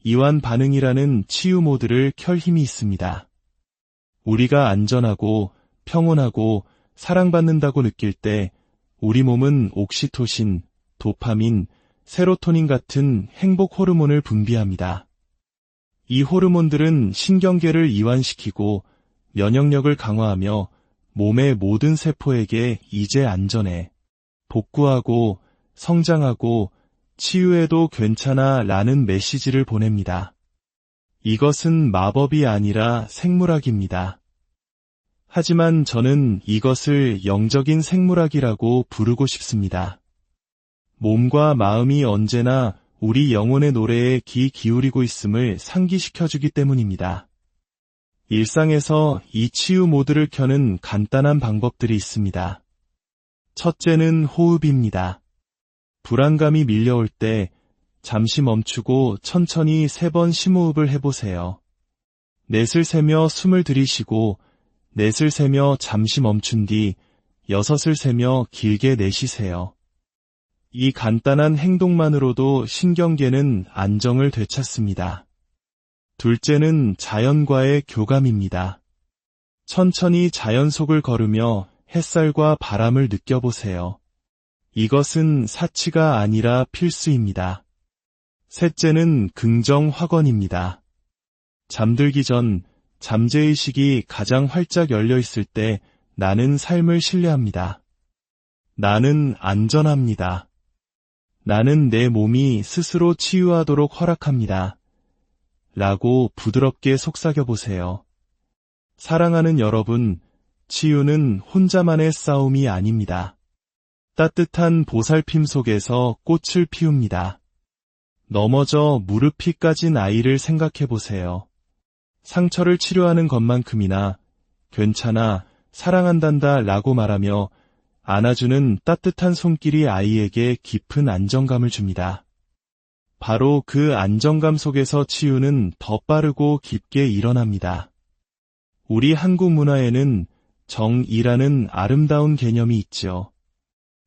이완 반응이라는 치유 모드를 켤 힘이 있습니다. 우리가 안전하고 평온하고 사랑받는다고 느낄 때 우리 몸은 옥시토신, 도파민, 세로토닌 같은 행복 호르몬을 분비합니다. 이 호르몬들은 신경계를 이완시키고 면역력을 강화하며 몸의 모든 세포에게 이제 안전해, 복구하고 성장하고 치유해도 괜찮아 라는 메시지를 보냅니다. 이것은 마법이 아니라 생물학입니다. 하지만 저는 이것을 영적인 생물학이라고 부르고 싶습니다. 몸과 마음이 언제나 우리 영혼의 노래에 귀 기울이고 있음을 상기시켜주기 때문입니다. 일상에서 이 치유 모드를 켜는 간단한 방법들이 있습니다. 첫째는 호흡입니다. 불안감이 밀려올 때 잠시 멈추고 천천히 3번 심호흡을 해보세요. 넷을 세며 숨을 들이쉬고 넷을 세며 잠시 멈춘 뒤 6을 세며 길게 내쉬세요. 이 간단한 행동만으로도 신경계는 안정을 되찾습니다. 둘째는 자연과의 교감입니다. 천천히 자연 속을 걸으며 햇살과 바람을 느껴보세요. 이것은 사치가 아니라 필수입니다. 셋째는 긍정 확언입니다. 잠들기 전 잠재의식이 가장 활짝 열려 있을 때 나는 삶을 신뢰합니다. 나는 안전합니다. 나는 내 몸이 스스로 치유하도록 허락합니다. 라고 부드럽게 속삭여 보세요. 사랑하는 여러분, 치유는 혼자만의 싸움이 아닙니다. 따뜻한 보살핌 속에서 꽃을 피웁니다. 넘어져 무릎이 까진 아이를 생각해 보세요. 상처를 치료하는 것만큼이나 괜찮아, 사랑한단다 라고 말하며 안아주는 따뜻한 손길이 아이에게 깊은 안정감을 줍니다. 바로 그 안정감 속에서 치유는 더 빠르고 깊게 일어납니다. 우리 한국 문화에는 정이라는 아름다운 개념이 있죠.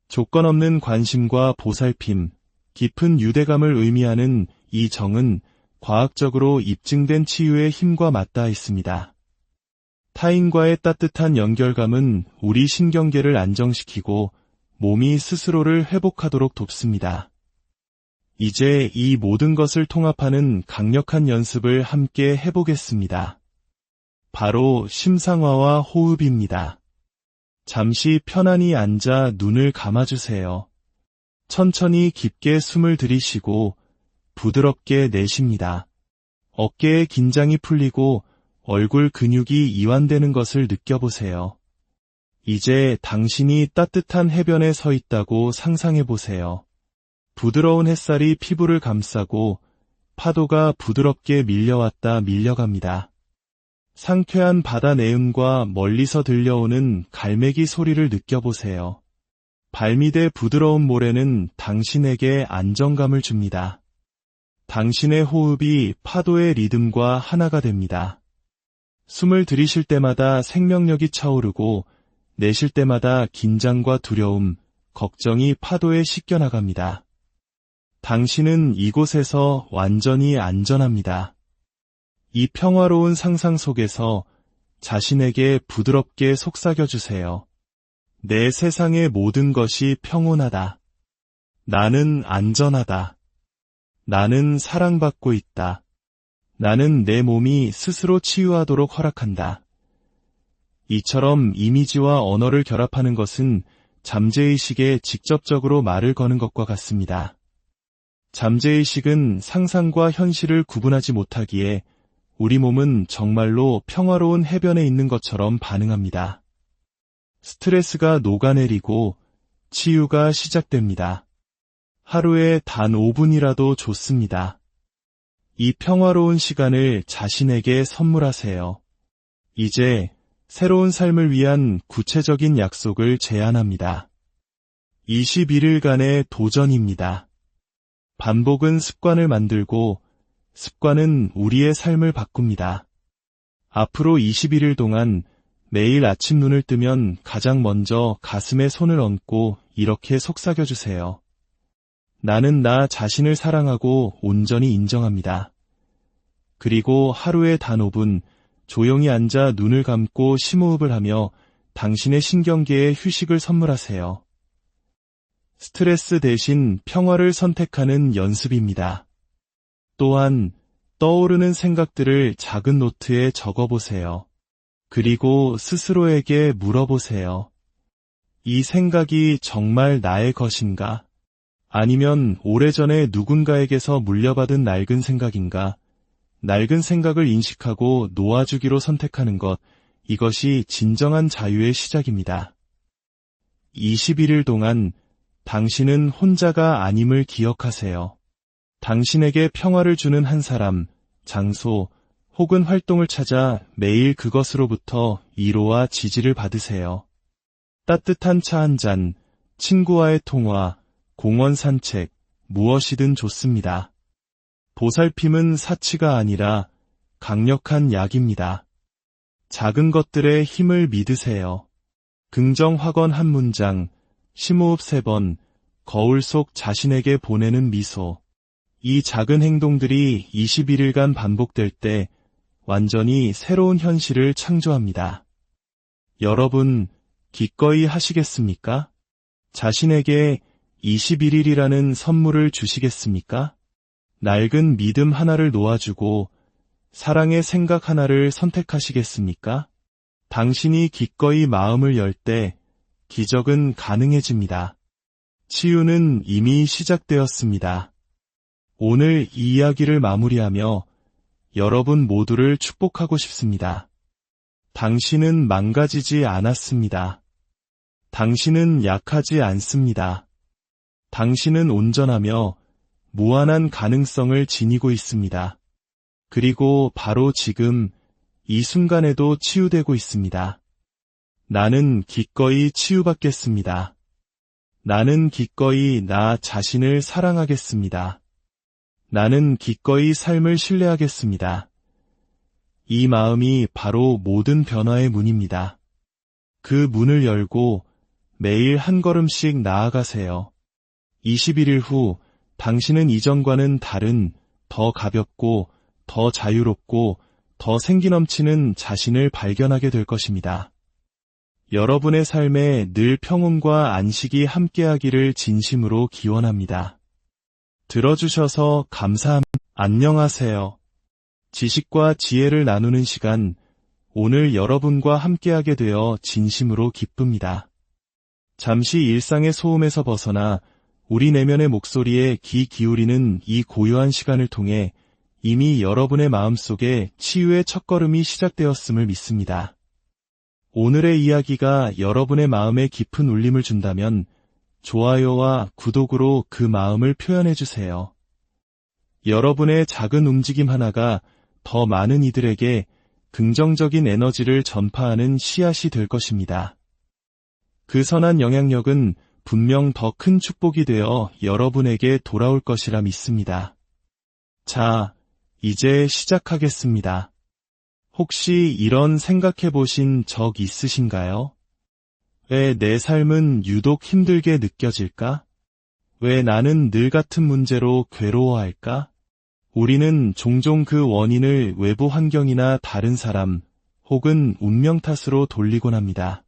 조건 없는 관심과 보살핌, 깊은 유대감을 의미하는 이 정은 과학적으로 입증된 치유의 힘과 맞닿아 있습니다. 타인과의 따뜻한 연결감은 우리 신경계를 안정시키고 몸이 스스로를 회복하도록 돕습니다. 이제 이 모든 것을 통합하는 강력한 연습을 함께 해보겠습니다. 바로 심상화와 호흡입니다. 잠시 편안히 앉아 눈을 감아주세요. 천천히 깊게 숨을 들이쉬고 부드럽게 내쉽니다. 어깨의 긴장이 풀리고 얼굴 근육이 이완되는 것을 느껴보세요. 이제 당신이 따뜻한 해변에 서 있다고 상상해보세요. 부드러운 햇살이 피부를 감싸고 파도가 부드럽게 밀려왔다 밀려갑니다. 상쾌한 바다 내음과 멀리서 들려오는 갈매기 소리를 느껴보세요. 발밑의 부드러운 모래는 당신에게 안정감을 줍니다. 당신의 호흡이 파도의 리듬과 하나가 됩니다. 숨을 들이쉴 때마다 생명력이 차오르고 내쉴 때마다 긴장과 두려움, 걱정이 파도에 씻겨나갑니다. 당신은 이곳에서 완전히 안전합니다. 이 평화로운 상상 속에서 자신에게 부드럽게 속삭여주세요. 내 세상의 모든 것이 평온하다. 나는 안전하다. 나는 사랑받고 있다. 나는 내 몸이 스스로 치유하도록 허락한다. 이처럼 이미지와 언어를 결합하는 것은 잠재의식에 직접적으로 말을 거는 것과 같습니다. 잠재의식은 상상과 현실을 구분하지 못하기에 우리 몸은 정말로 평화로운 해변에 있는 것처럼 반응합니다. 스트레스가 녹아내리고 치유가 시작됩니다. 하루에 단 5분이라도 좋습니다. 이 평화로운 시간을 자신에게 선물하세요. 이제 새로운 삶을 위한 구체적인 약속을 제안합니다. 21일간의 도전입니다. 반복은 습관을 만들고 습관은 우리의 삶을 바꿉니다. 앞으로 21일 동안 매일 아침 눈을 뜨면 가장 먼저 가슴에 손을 얹고 이렇게 속삭여주세요. 나는 나 자신을 사랑하고 온전히 인정합니다. 그리고 하루에 단 5분 조용히 앉아 눈을 감고 심호흡을 하며 당신의 신경계에 휴식을 선물하세요. 스트레스 대신 평화를 선택하는 연습입니다. 또한 떠오르는 생각들을 작은 노트에 적어보세요. 그리고 스스로에게 물어보세요. 이 생각이 정말 나의 것인가? 아니면 오래전에 누군가에게서 물려받은 낡은 생각인가? 낡은 생각을 인식하고 놓아주기로 선택하는 것, 이것이 진정한 자유의 시작입니다. 21일 동안 당신은 혼자가 아님을 기억하세요. 당신에게 평화를 주는 한 사람, 장소, 혹은 활동을 찾아 매일 그것으로부터 위로와 지지를 받으세요. 따뜻한 차 한 잔, 친구와의 통화, 공원 산책, 무엇이든 좋습니다. 보살핌은 사치가 아니라 강력한 약입니다. 작은 것들의 힘을 믿으세요. 긍정 확언 한 문장, 심호흡 3번, 거울 속 자신에게 보내는 미소. 이 작은 행동들이 21일간 반복될 때 완전히 새로운 현실을 창조합니다. 여러분, 기꺼이 하시겠습니까? 자신에게 21일이라는 선물을 주시겠습니까? 낡은 믿음 하나를 놓아주고 사랑의 생각 하나를 선택하시겠습니까? 당신이 기꺼이 마음을 열 때 기적은 가능해집니다. 치유는 이미 시작되었습니다. 오늘 이 이야기를 마무리하며 여러분 모두를 축복하고 싶습니다. 당신은 망가지지 않았습니다. 당신은 약하지 않습니다. 당신은 온전하며 무한한 가능성을 지니고 있습니다. 그리고 바로 지금 이 순간에도 치유되고 있습니다. 나는 기꺼이 치유받겠습니다. 나는 기꺼이 나 자신을 사랑하겠습니다. 나는 기꺼이 삶을 신뢰하겠습니다. 이 마음이 바로 모든 변화의 문입니다. 그 문을 열고 매일 한 걸음씩 나아가세요. 21일 후 당신은 이전과는 다른 더 가볍고 더 자유롭고 더 생기 넘치는 자신을 발견하게 될 것입니다. 여러분의 삶에 늘 평온과 안식이 함께하기를 진심으로 기원합니다. 들어주셔서 감사합니다. 안녕하세요. 지식과 지혜를 나누는 시간, 오늘 여러분과 함께하게 되어 진심으로 기쁩니다. 잠시 일상의 소음에서 벗어나 우리 내면의 목소리에 귀 기울이는 이 고요한 시간을 통해 이미 여러분의 마음속에 치유의 첫걸음이 시작되었음을 믿습니다. 오늘의 이야기가 여러분의 마음에 깊은 울림을 준다면 좋아요와 구독으로 그 마음을 표현해주세요. 여러분의 작은 움직임 하나가 더 많은 이들에게 긍정적인 에너지를 전파하는 씨앗이 될 것입니다. 그 선한 영향력은 분명 더 큰 축복이 되어 여러분에게 돌아올 것이라 믿습니다. 자, 이제 시작하겠습니다. 혹시 이런 생각해 보신 적 있으신가요? 왜 내 삶은 유독 힘들게 느껴질까? 왜 나는 늘 같은 문제로 괴로워할까? 우리는 종종 그 원인을 외부 환경이나 다른 사람, 혹은 운명 탓으로 돌리곤 합니다.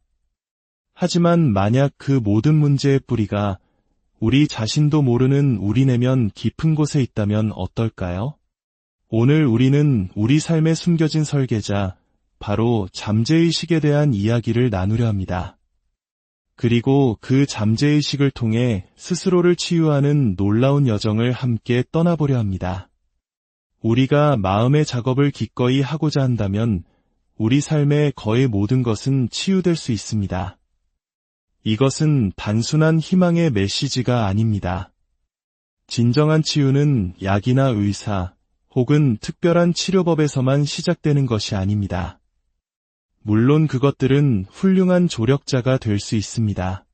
하지만 만약 그 모든 문제의 뿌리가 우리 자신도 모르는 우리 내면 깊은 곳에 있다면 어떨까요? 오늘 우리는 우리 삶에 숨겨진 설계자, 바로 잠재의식에 대한 이야기를 나누려 합니다. 그리고 그 잠재의식을 통해 스스로를 치유하는 놀라운 여정을 함께 떠나보려 합니다. 우리가 마음의 작업을 기꺼이 하고자 한다면 우리 삶의 거의 모든 것은 치유될 수 있습니다. 이것은 단순한 희망의 메시지가 아닙니다. 진정한 치유는 약이나 의사 혹은 특별한 치료법에서만 시작되는 것이 아닙니다. 물론 그것들은 훌륭한 조력자가 될 수 있습니다.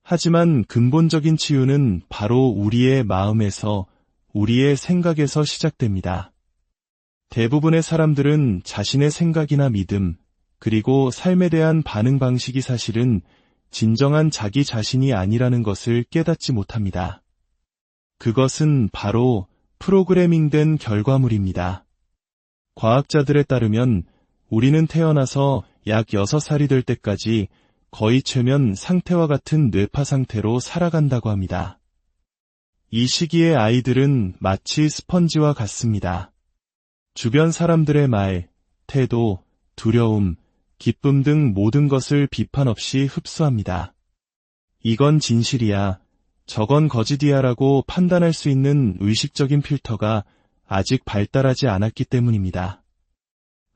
하지만 근본적인 치유는 바로 우리의 마음에서, 우리의 생각에서 시작됩니다. 대부분의 사람들은 자신의 생각이나 믿음, 그리고 삶에 대한 반응 방식이 사실은 진정한 자기 자신이 아니라는 것을 깨닫지 못합니다. 그것은 바로 프로그래밍된 결과물입니다. 과학자들에 따르면 우리는 태어나서 약 6살이 될 때까지 거의 최면 상태와 같은 뇌파 상태로 살아간다고 합니다. 이 시기의 아이들은 마치 스펀지와 같습니다. 주변 사람들의 말, 태도, 두려움, 기쁨 등 모든 것을 비판 없이 흡수합니다. 이건 진실이야, 저건 거짓이야 라고 판단할 수 있는 의식적인 필터가 아직 발달하지 않았기 때문입니다.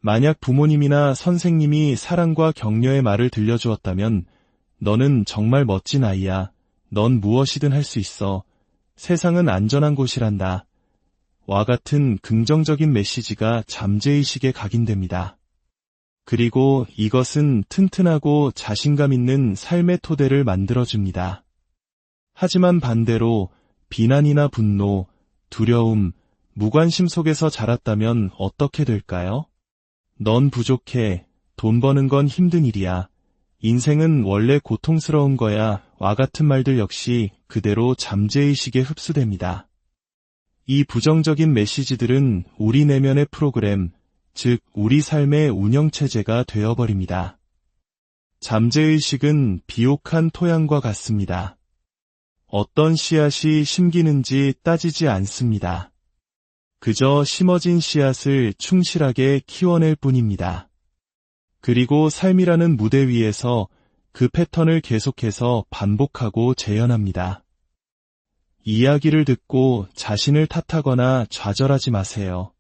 만약 부모님이나 선생님이 사랑과 격려의 말을 들려주었다면 너는 정말 멋진 아이야, 넌 무엇이든 할 수 있어, 세상은 안전한 곳이란다, 와 같은 긍정적인 메시지가 잠재의식에 각인됩니다. 그리고 이것은 튼튼하고 자신감 있는 삶의 토대를 만들어줍니다. 하지만 반대로 비난이나 분노, 두려움, 무관심 속에서 자랐다면 어떻게 될까요? 넌 부족해, 돈 버는 건 힘든 일이야, 인생은 원래 고통스러운 거야, 와 같은 말들 역시 그대로 잠재의식에 흡수됩니다. 이 부정적인 메시지들은 우리 내면의 프로그램, 즉 우리 삶의 운영체제가 되어버립니다. 잠재의식은 비옥한 토양과 같습니다. 어떤 씨앗이 심기는지 따지지 않습니다. 그저 심어진 씨앗을 충실하게 키워낼 뿐입니다. 그리고 삶이라는 무대 위에서 그 패턴을 계속해서 반복하고 재현합니다. 이야기를 듣고 자신을 탓하거나 좌절하지 마세요.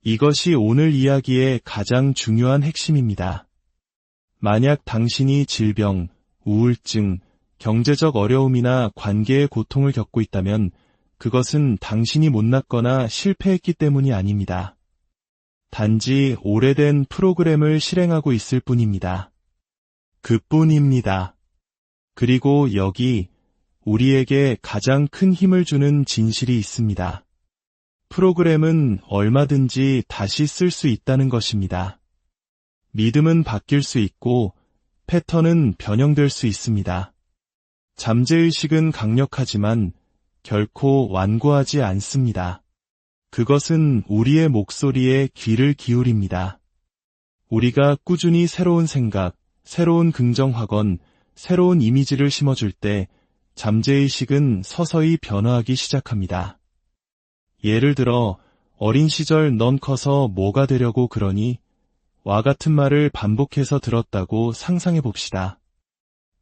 이것이 오늘 이야기의 가장 중요한 핵심입니다. 만약 당신이 질병, 우울증, 경제적 어려움이나 관계의 고통을 겪고 있다면 그것은 당신이 못났거나 실패했기 때문이 아닙니다. 단지 오래된 프로그램을 실행하고 있을 뿐입니다. 그뿐입니다. 그리고 여기 우리에게 가장 큰 힘을 주는 진실이 있습니다. 프로그램은 얼마든지 다시 쓸 수 있다는 것입니다. 믿음은 바뀔 수 있고 패턴은 변형될 수 있습니다. 잠재의식은 강력하지만 결코 완고하지 않습니다. 그것은 우리의 목소리에 귀를 기울입니다. 우리가 꾸준히 새로운 생각, 새로운 긍정확언, 새로운 이미지를 심어줄 때 잠재의식은 서서히 변화하기 시작합니다. 예를 들어 어린 시절 넌 커서 뭐가 되려고 그러니? 와 같은 말을 반복해서 들었다고 상상해 봅시다.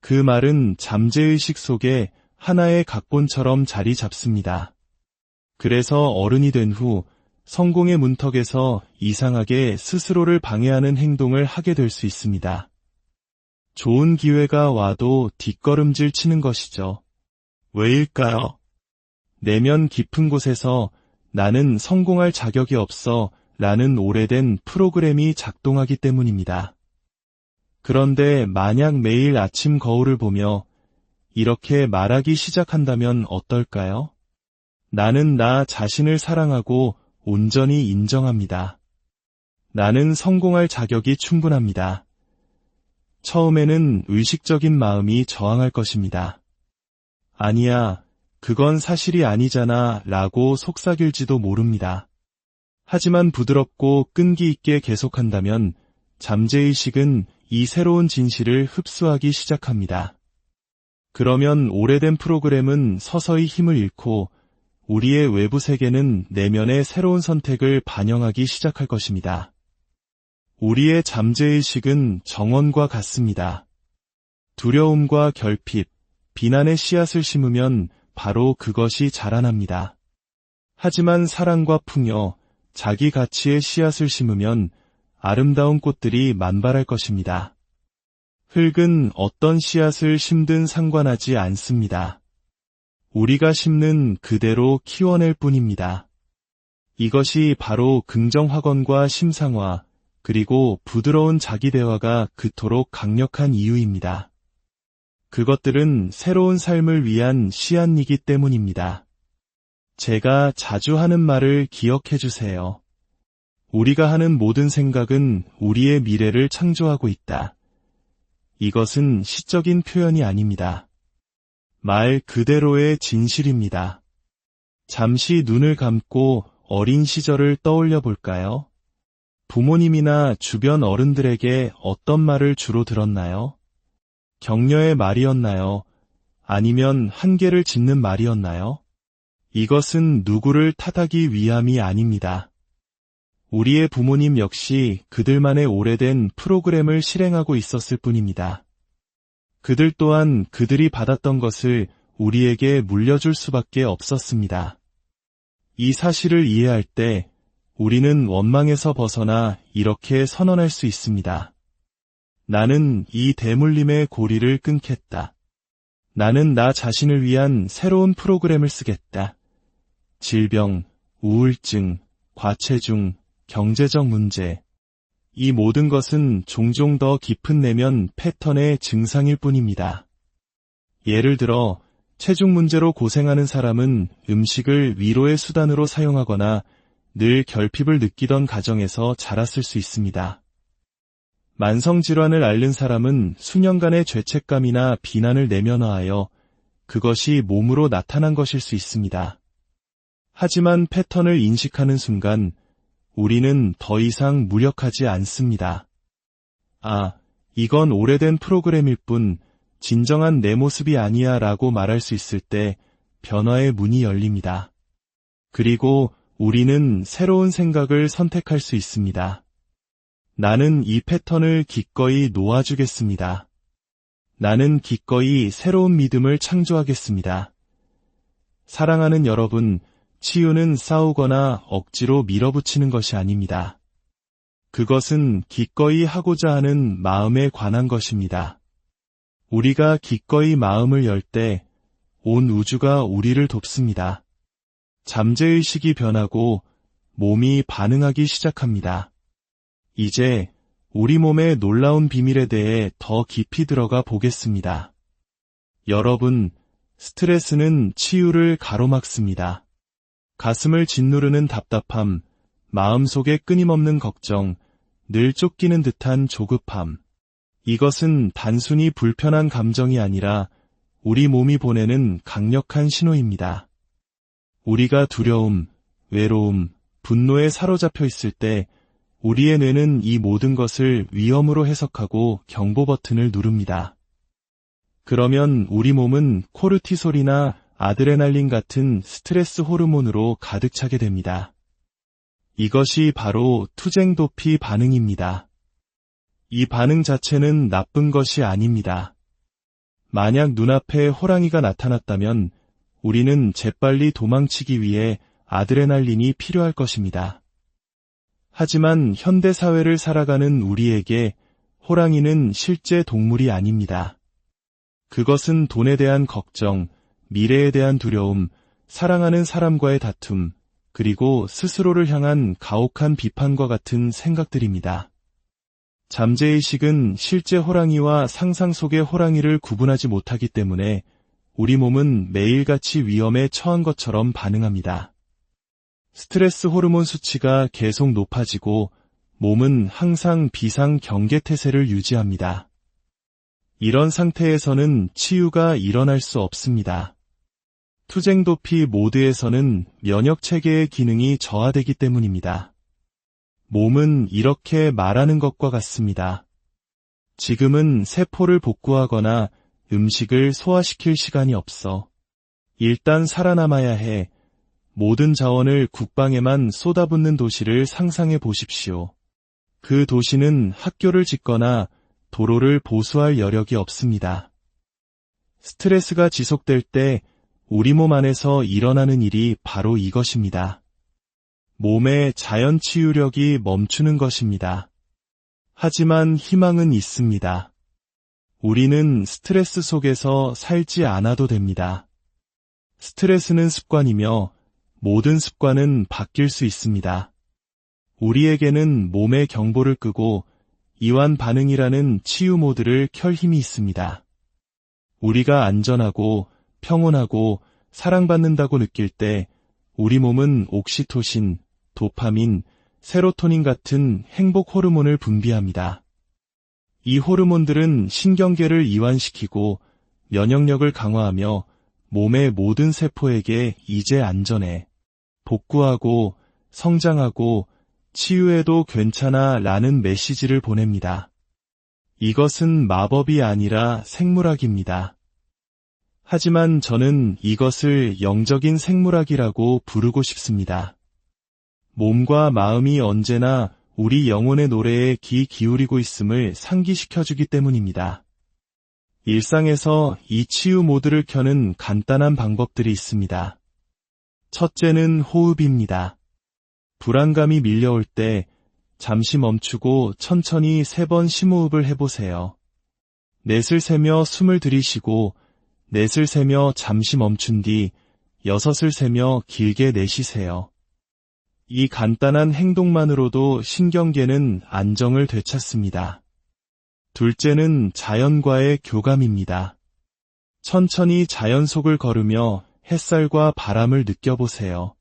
그 말은 잠재의식 속에 하나의 각본처럼 자리 잡습니다. 그래서 어른이 된 후 성공의 문턱에서 이상하게 스스로를 방해하는 행동을 하게 될 수 있습니다. 좋은 기회가 와도 뒷걸음질 치는 것이죠. 왜일까요? 내면 깊은 곳에서 나는 성공할 자격이 없어 라는 오래된 프로그램이 작동하기 때문입니다. 그런데 만약 매일 아침 거울을 보며 이렇게 말하기 시작한다면 어떨까요? 나는 나 자신을 사랑하고 온전히 인정합니다. 나는 성공할 자격이 충분합니다. 처음에는 의식적인 마음이 저항할 것입니다. 아니야, 그건 사실이 아니잖아 라고 속삭일지도 모릅니다. 하지만 부드럽고 끈기 있게 계속한다면 잠재의식은 이 새로운 진실을 흡수하기 시작합니다. 그러면 오래된 프로그램은 서서히 힘을 잃고 우리의 외부 세계는 내면의 새로운 선택을 반영하기 시작할 것입니다. 우리의 잠재의식은 정원과 같습니다. 두려움과 결핍, 비난의 씨앗을 심으면 바로 그것이 자라납니다. 하지만 사랑과 풍요, 자기 가치의 씨앗을 심으면 아름다운 꽃들이 만발할 것입니다. 흙은 어떤 씨앗을 심든 상관하지 않습니다. 우리가 심는 그대로 키워낼 뿐입니다. 이것이 바로 긍정확언과 심상화, 그리고 부드러운 자기대화가 그토록 강력한 이유입니다. 그것들은 새로운 삶을 위한 씨앗이기 때문입니다. 제가 자주 하는 말을 기억해 주세요. 우리가 하는 모든 생각은 우리의 미래를 창조하고 있다. 이것은 시적인 표현이 아닙니다. 말 그대로의 진실입니다. 잠시 눈을 감고 어린 시절을 떠올려 볼까요? 부모님이나 주변 어른들에게 어떤 말을 주로 들었나요? 격려의 말이었나요? 아니면 한계를 짓는 말이었나요? 이것은 누구를 탓하기 위함이 아닙니다. 우리의 부모님 역시 그들만의 오래된 프로그램을 실행하고 있었을 뿐입니다. 그들 또한 그들이 받았던 것을 우리에게 물려줄 수밖에 없었습니다. 이 사실을 이해할 때 우리는 원망에서 벗어나 이렇게 선언할 수 있습니다. 나는 이 대물림의 고리를 끊겠다. 나는 나 자신을 위한 새로운 프로그램을 쓰겠다. 질병, 우울증, 과체중, 경제적 문제. 이 모든 것은 종종 더 깊은 내면 패턴의 증상일 뿐입니다. 예를 들어, 체중 문제로 고생하는 사람은 음식을 위로의 수단으로 사용하거나 늘 결핍을 느끼던 가정에서 자랐을 수 있습니다. 만성질환을 앓는 사람은 수년간의 죄책감이나 비난을 내면화하여 그것이 몸으로 나타난 것일 수 있습니다. 하지만 패턴을 인식하는 순간 우리는 더 이상 무력하지 않습니다. 아, 이건 오래된 프로그램일 뿐 진정한 내 모습이 아니야 라고 말할 수 있을 때 변화의 문이 열립니다. 그리고 우리는 새로운 생각을 선택할 수 있습니다. 나는 이 패턴을 기꺼이 놓아주겠습니다. 나는 기꺼이 새로운 믿음을 창조하겠습니다. 사랑하는 여러분, 치유는 싸우거나 억지로 밀어붙이는 것이 아닙니다. 그것은 기꺼이 하고자 하는 마음에 관한 것입니다. 우리가 기꺼이 마음을 열 때 온 우주가 우리를 돕습니다. 잠재의식이 변하고 몸이 반응하기 시작합니다. 이제 우리 몸의 놀라운 비밀에 대해 더 깊이 들어가 보겠습니다. 여러분, 스트레스는 치유를 가로막습니다. 가슴을 짓누르는 답답함, 마음속에 끊임없는 걱정, 늘 쫓기는 듯한 조급함. 이것은 단순히 불편한 감정이 아니라 우리 몸이 보내는 강력한 신호입니다. 우리가 두려움, 외로움, 분노에 사로잡혀 있을 때 우리의 뇌는 이 모든 것을 위험으로 해석하고 경보 버튼을 누릅니다. 그러면 우리 몸은 코르티솔이나 아드레날린 같은 스트레스 호르몬으로 가득 차게 됩니다. 이것이 바로 투쟁 도피 반응입니다. 이 반응 자체는 나쁜 것이 아닙니다. 만약 눈앞에 호랑이가 나타났다면 우리는 재빨리 도망치기 위해 아드레날린이 필요할 것입니다. 하지만 현대 사회를 살아가는 우리에게 호랑이는 실제 동물이 아닙니다. 그것은 돈에 대한 걱정, 미래에 대한 두려움, 사랑하는 사람과의 다툼, 그리고 스스로를 향한 가혹한 비판과 같은 생각들입니다. 잠재의식은 실제 호랑이와 상상 속의 호랑이를 구분하지 못하기 때문에 우리 몸은 매일같이 위험에 처한 것처럼 반응합니다. 스트레스 호르몬 수치가 계속 높아지고 몸은 항상 비상 경계 태세를 유지합니다. 이런 상태에서는 치유가 일어날 수 없습니다. 투쟁도피 모드에서는 면역체계의 기능이 저하되기 때문입니다. 몸은 이렇게 말하는 것과 같습니다. 지금은 세포를 복구하거나 음식을 소화시킬 시간이 없어. 일단 살아남아야 해. 모든 자원을 국방에만 쏟아붓는 도시를 상상해 보십시오. 그 도시는 학교를 짓거나 도로를 보수할 여력이 없습니다. 스트레스가 지속될 때 우리 몸 안에서 일어나는 일이 바로 이것입니다. 몸의 자연 치유력이 멈추는 것입니다. 하지만 희망은 있습니다. 우리는 스트레스 속에서 살지 않아도 됩니다. 스트레스는 습관이며 모든 습관은 바뀔 수 있습니다. 우리에게는 몸의 경보를 끄고 이완 반응이라는 치유 모드를 켤 힘이 있습니다. 우리가 안전하고 평온하고 사랑받는다고 느낄 때 우리 몸은 옥시토신, 도파민, 세로토닌 같은 행복 호르몬을 분비합니다. 이 호르몬들은 신경계를 이완시키고 면역력을 강화하며 몸의 모든 세포에게 이제 안전해, 복구하고 성장하고 치유해도 괜찮아 라는 메시지를 보냅니다. 이것은 마법이 아니라 생물학입니다. 하지만 저는 이것을 영적인 생물학이라고 부르고 싶습니다. 몸과 마음이 언제나 우리 영혼의 노래에 귀 기울이고 있음을 상기시켜주기 때문입니다. 일상에서 이 치유 모드를 켜는 간단한 방법들이 있습니다. 첫째는 호흡입니다. 불안감이 밀려올 때 잠시 멈추고 천천히 3번 심호흡을 해보세요. 넷을 세며 숨을 들이쉬고 넷을 세며 잠시 멈춘 뒤 6을 세며 길게 내쉬세요. 이 간단한 행동만으로도 신경계는 안정을 되찾습니다. 둘째는 자연과의 교감입니다. 천천히 자연 속을 걸으며 햇살과 바람을 느껴보세요.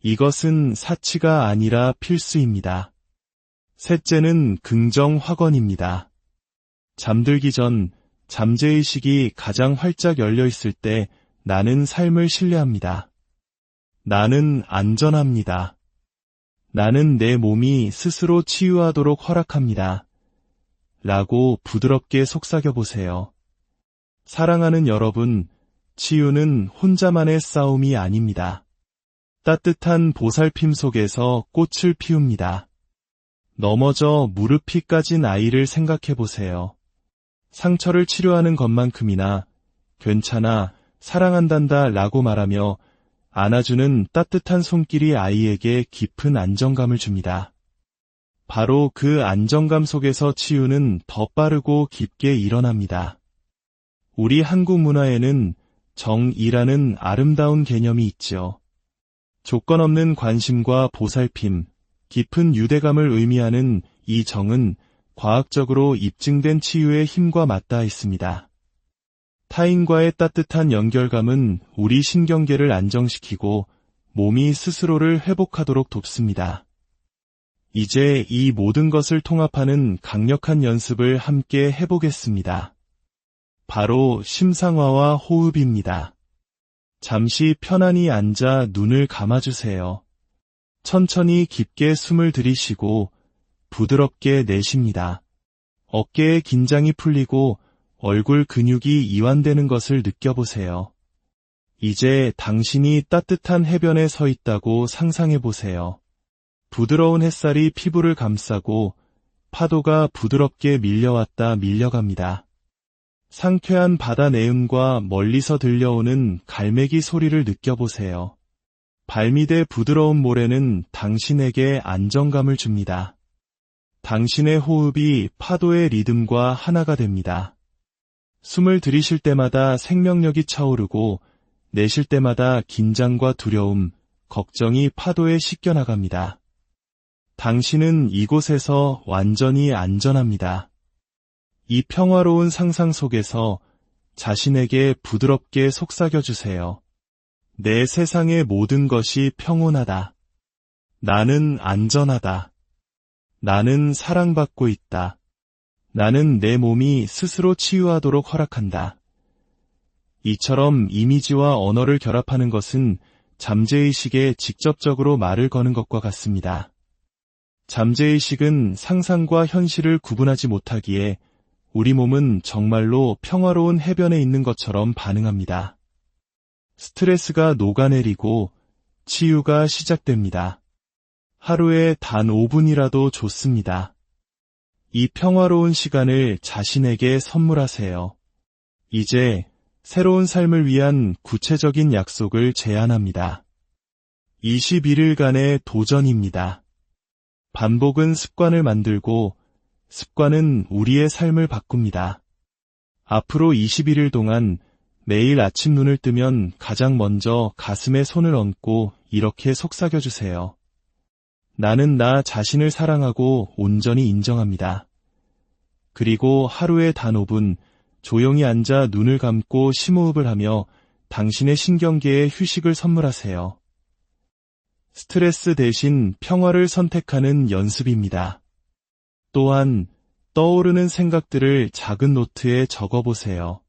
이것은 사치가 아니라 필수입니다. 셋째는 긍정 확언입니다. 잠들기 전 잠재의식이 가장 활짝 열려 있을 때 나는 삶을 신뢰합니다. 나는 안전합니다. 나는 내 몸이 스스로 치유하도록 허락합니다. 라고 부드럽게 속삭여보세요. 사랑하는 여러분, 치유는 혼자만의 싸움이 아닙니다. 따뜻한 보살핌 속에서 꽃을 피웁니다. 넘어져 무릎이 까진 아이를 생각해보세요. 상처를 치료하는 것만큼이나 괜찮아, 사랑한단다 라고 말하며 안아주는 따뜻한 손길이 아이에게 깊은 안정감을 줍니다. 바로 그 안정감 속에서 치유는 더 빠르고 깊게 일어납니다. 우리 한국 문화에는 정이라는 아름다운 개념이 있죠. 조건 없는 관심과 보살핌, 깊은 유대감을 의미하는 이 정은 과학적으로 입증된 치유의 힘과 맞닿아 있습니다. 타인과의 따뜻한 연결감은 우리 신경계를 안정시키고 몸이 스스로를 회복하도록 돕습니다. 이제 이 모든 것을 통합하는 강력한 연습을 함께 해보겠습니다. 바로 심상화와 호흡입니다. 잠시 편안히 앉아 눈을 감아주세요. 천천히 깊게 숨을 들이쉬고 부드럽게 내쉽니다. 어깨의 긴장이 풀리고 얼굴 근육이 이완되는 것을 느껴보세요. 이제 당신이 따뜻한 해변에 서 있다고 상상해보세요. 부드러운 햇살이 피부를 감싸고 파도가 부드럽게 밀려왔다 밀려갑니다. 상쾌한 바다 내음과 멀리서 들려오는 갈매기 소리를 느껴보세요. 발밑의 부드러운 모래는 당신에게 안정감을 줍니다. 당신의 호흡이 파도의 리듬과 하나가 됩니다. 숨을 들이쉴 때마다 생명력이 차오르고 내쉴 때마다 긴장과 두려움, 걱정이 파도에 씻겨나갑니다. 당신은 이곳에서 완전히 안전합니다. 이 평화로운 상상 속에서 자신에게 부드럽게 속삭여주세요. 내 세상의 모든 것이 평온하다. 나는 안전하다. 나는 사랑받고 있다. 나는 내 몸이 스스로 치유하도록 허락한다. 이처럼 이미지와 언어를 결합하는 것은 잠재의식에 직접적으로 말을 거는 것과 같습니다. 잠재의식은 상상과 현실을 구분하지 못하기에 우리 몸은 정말로 평화로운 해변에 있는 것처럼 반응합니다. 스트레스가 녹아내리고 치유가 시작됩니다. 하루에 단 5분이라도 좋습니다. 이 평화로운 시간을 자신에게 선물하세요. 이제 새로운 삶을 위한 구체적인 약속을 제안합니다. 21일간의 도전입니다. 반복은 습관을 만들고 습관은 우리의 삶을 바꿉니다. 앞으로 21일 동안 매일 아침 눈을 뜨면 가장 먼저 가슴에 손을 얹고 이렇게 속삭여주세요. 나는 나 자신을 사랑하고 온전히 인정합니다. 그리고 하루에 단 5분 조용히 앉아 눈을 감고 심호흡을 하며 당신의 신경계에 휴식을 선물하세요. 스트레스 대신 평화를 선택하는 연습입니다. 또한 떠오르는 생각들을 작은 노트에 적어보세요.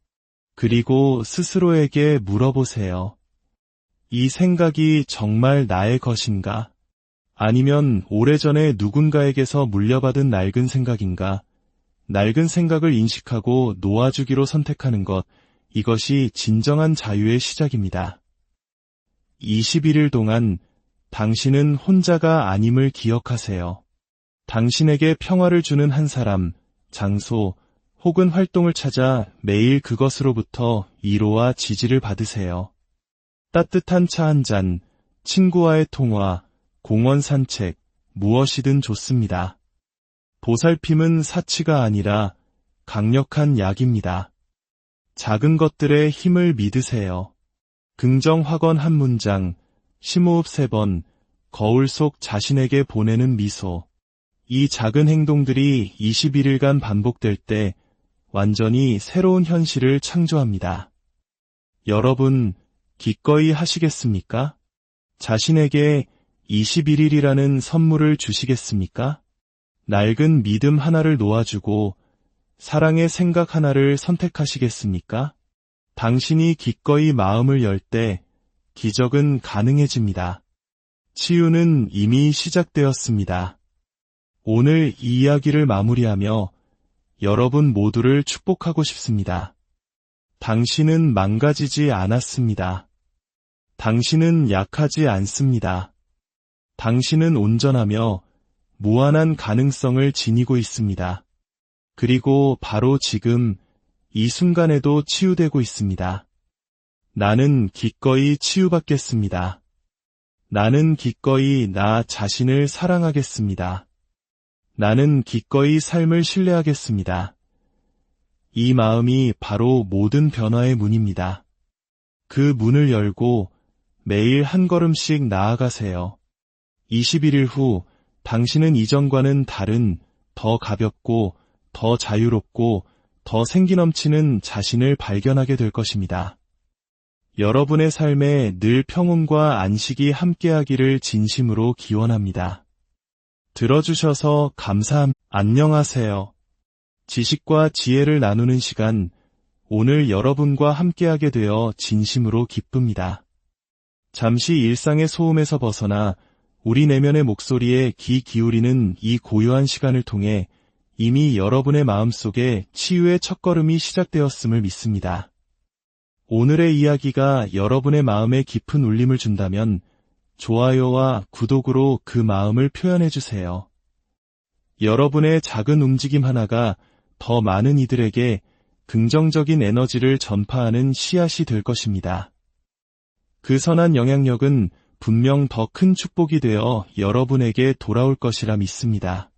그리고 스스로에게 물어보세요. 이 생각이 정말 나의 것인가? 아니면 오래전에 누군가에게서 물려받은 낡은 생각인가? 낡은 생각을 인식하고 놓아주기로 선택하는 것, 이것이 진정한 자유의 시작입니다. 21일 동안 당신은 혼자가 아님을 기억하세요. 당신에게 평화를 주는 한 사람, 장소, 혹은 활동을 찾아 매일 그것으로부터 위로와 지지를 받으세요. 따뜻한 차 한 잔, 친구와의 통화, 공원 산책, 무엇이든 좋습니다. 보살핌은 사치가 아니라 강력한 약입니다. 작은 것들의 힘을 믿으세요. 긍정 확언 한 문장, 심호흡 3번, 거울 속 자신에게 보내는 미소. 이 작은 행동들이 21일간 반복될 때 완전히 새로운 현실을 창조합니다. 여러분, 기꺼이 하시겠습니까? 자신에게 21일이라는 선물을 주시겠습니까? 낡은 믿음 하나를 놓아주고 사랑의 생각 하나를 선택하시겠습니까? 당신이 기꺼이 마음을 열 때 기적은 가능해집니다. 치유는 이미 시작되었습니다. 오늘 이 이야기를 마무리하며 여러분 모두를 축복하고 싶습니다. 당신은 망가지지 않았습니다. 당신은 약하지 않습니다. 당신은 온전하며 무한한 가능성을 지니고 있습니다. 그리고 바로 지금 이 순간에도 치유되고 있습니다. 나는 기꺼이 치유받겠습니다. 나는 기꺼이 나 자신을 사랑하겠습니다. 나는 기꺼이 삶을 신뢰하겠습니다. 이 마음이 바로 모든 변화의 문입니다. 그 문을 열고 매일 한 걸음씩 나아가세요. 21일 후 당신은 이전과는 다른 더 가볍고 더 자유롭고 더 생기 넘치는 자신을 발견하게 될 것입니다. 여러분의 삶에 늘 평온과 안식이 함께하기를 진심으로 기원합니다. 들어주셔서 감사합니다. 안녕하세요. 지식과 지혜를 나누는 시간, 오늘 여러분과 함께하게 되어 진심으로 기쁩니다. 잠시 일상의 소음에서 벗어나 우리 내면의 목소리에 귀 기울이는 이 고요한 시간을 통해 이미 여러분의 마음속에 치유의 첫걸음이 시작되었음을 믿습니다. 오늘의 이야기가 여러분의 마음에 깊은 울림을 준다면 좋아요와 구독으로 그 마음을 표현해주세요. 여러분의 작은 움직임 하나가 더 많은 이들에게 긍정적인 에너지를 전파하는 씨앗이 될 것입니다. 그 선한 영향력은 분명 더 큰 축복이 되어 여러분에게 돌아올 것이라 믿습니다.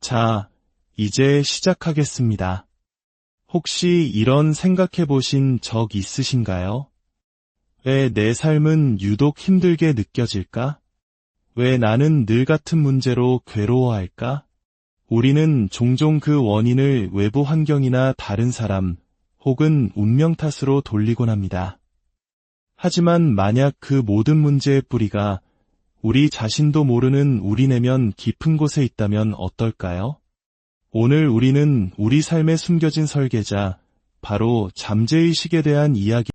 자, 이제 시작하겠습니다. 혹시 이런 생각해 보신 적 있으신가요? 왜 내 삶은 유독 힘들게 느껴질까? 왜 나는 늘 같은 문제로 괴로워할까? 우리는 종종 그 원인을 외부 환경이나 다른 사람 혹은 운명 탓으로 돌리곤 합니다. 하지만 만약 그 모든 문제의 뿌리가 우리 자신도 모르는 우리 내면 깊은 곳에 있다면 어떨까요? 오늘 우리는 우리 삶에 숨겨진 설계자, 바로 잠재의식에 대한 이야기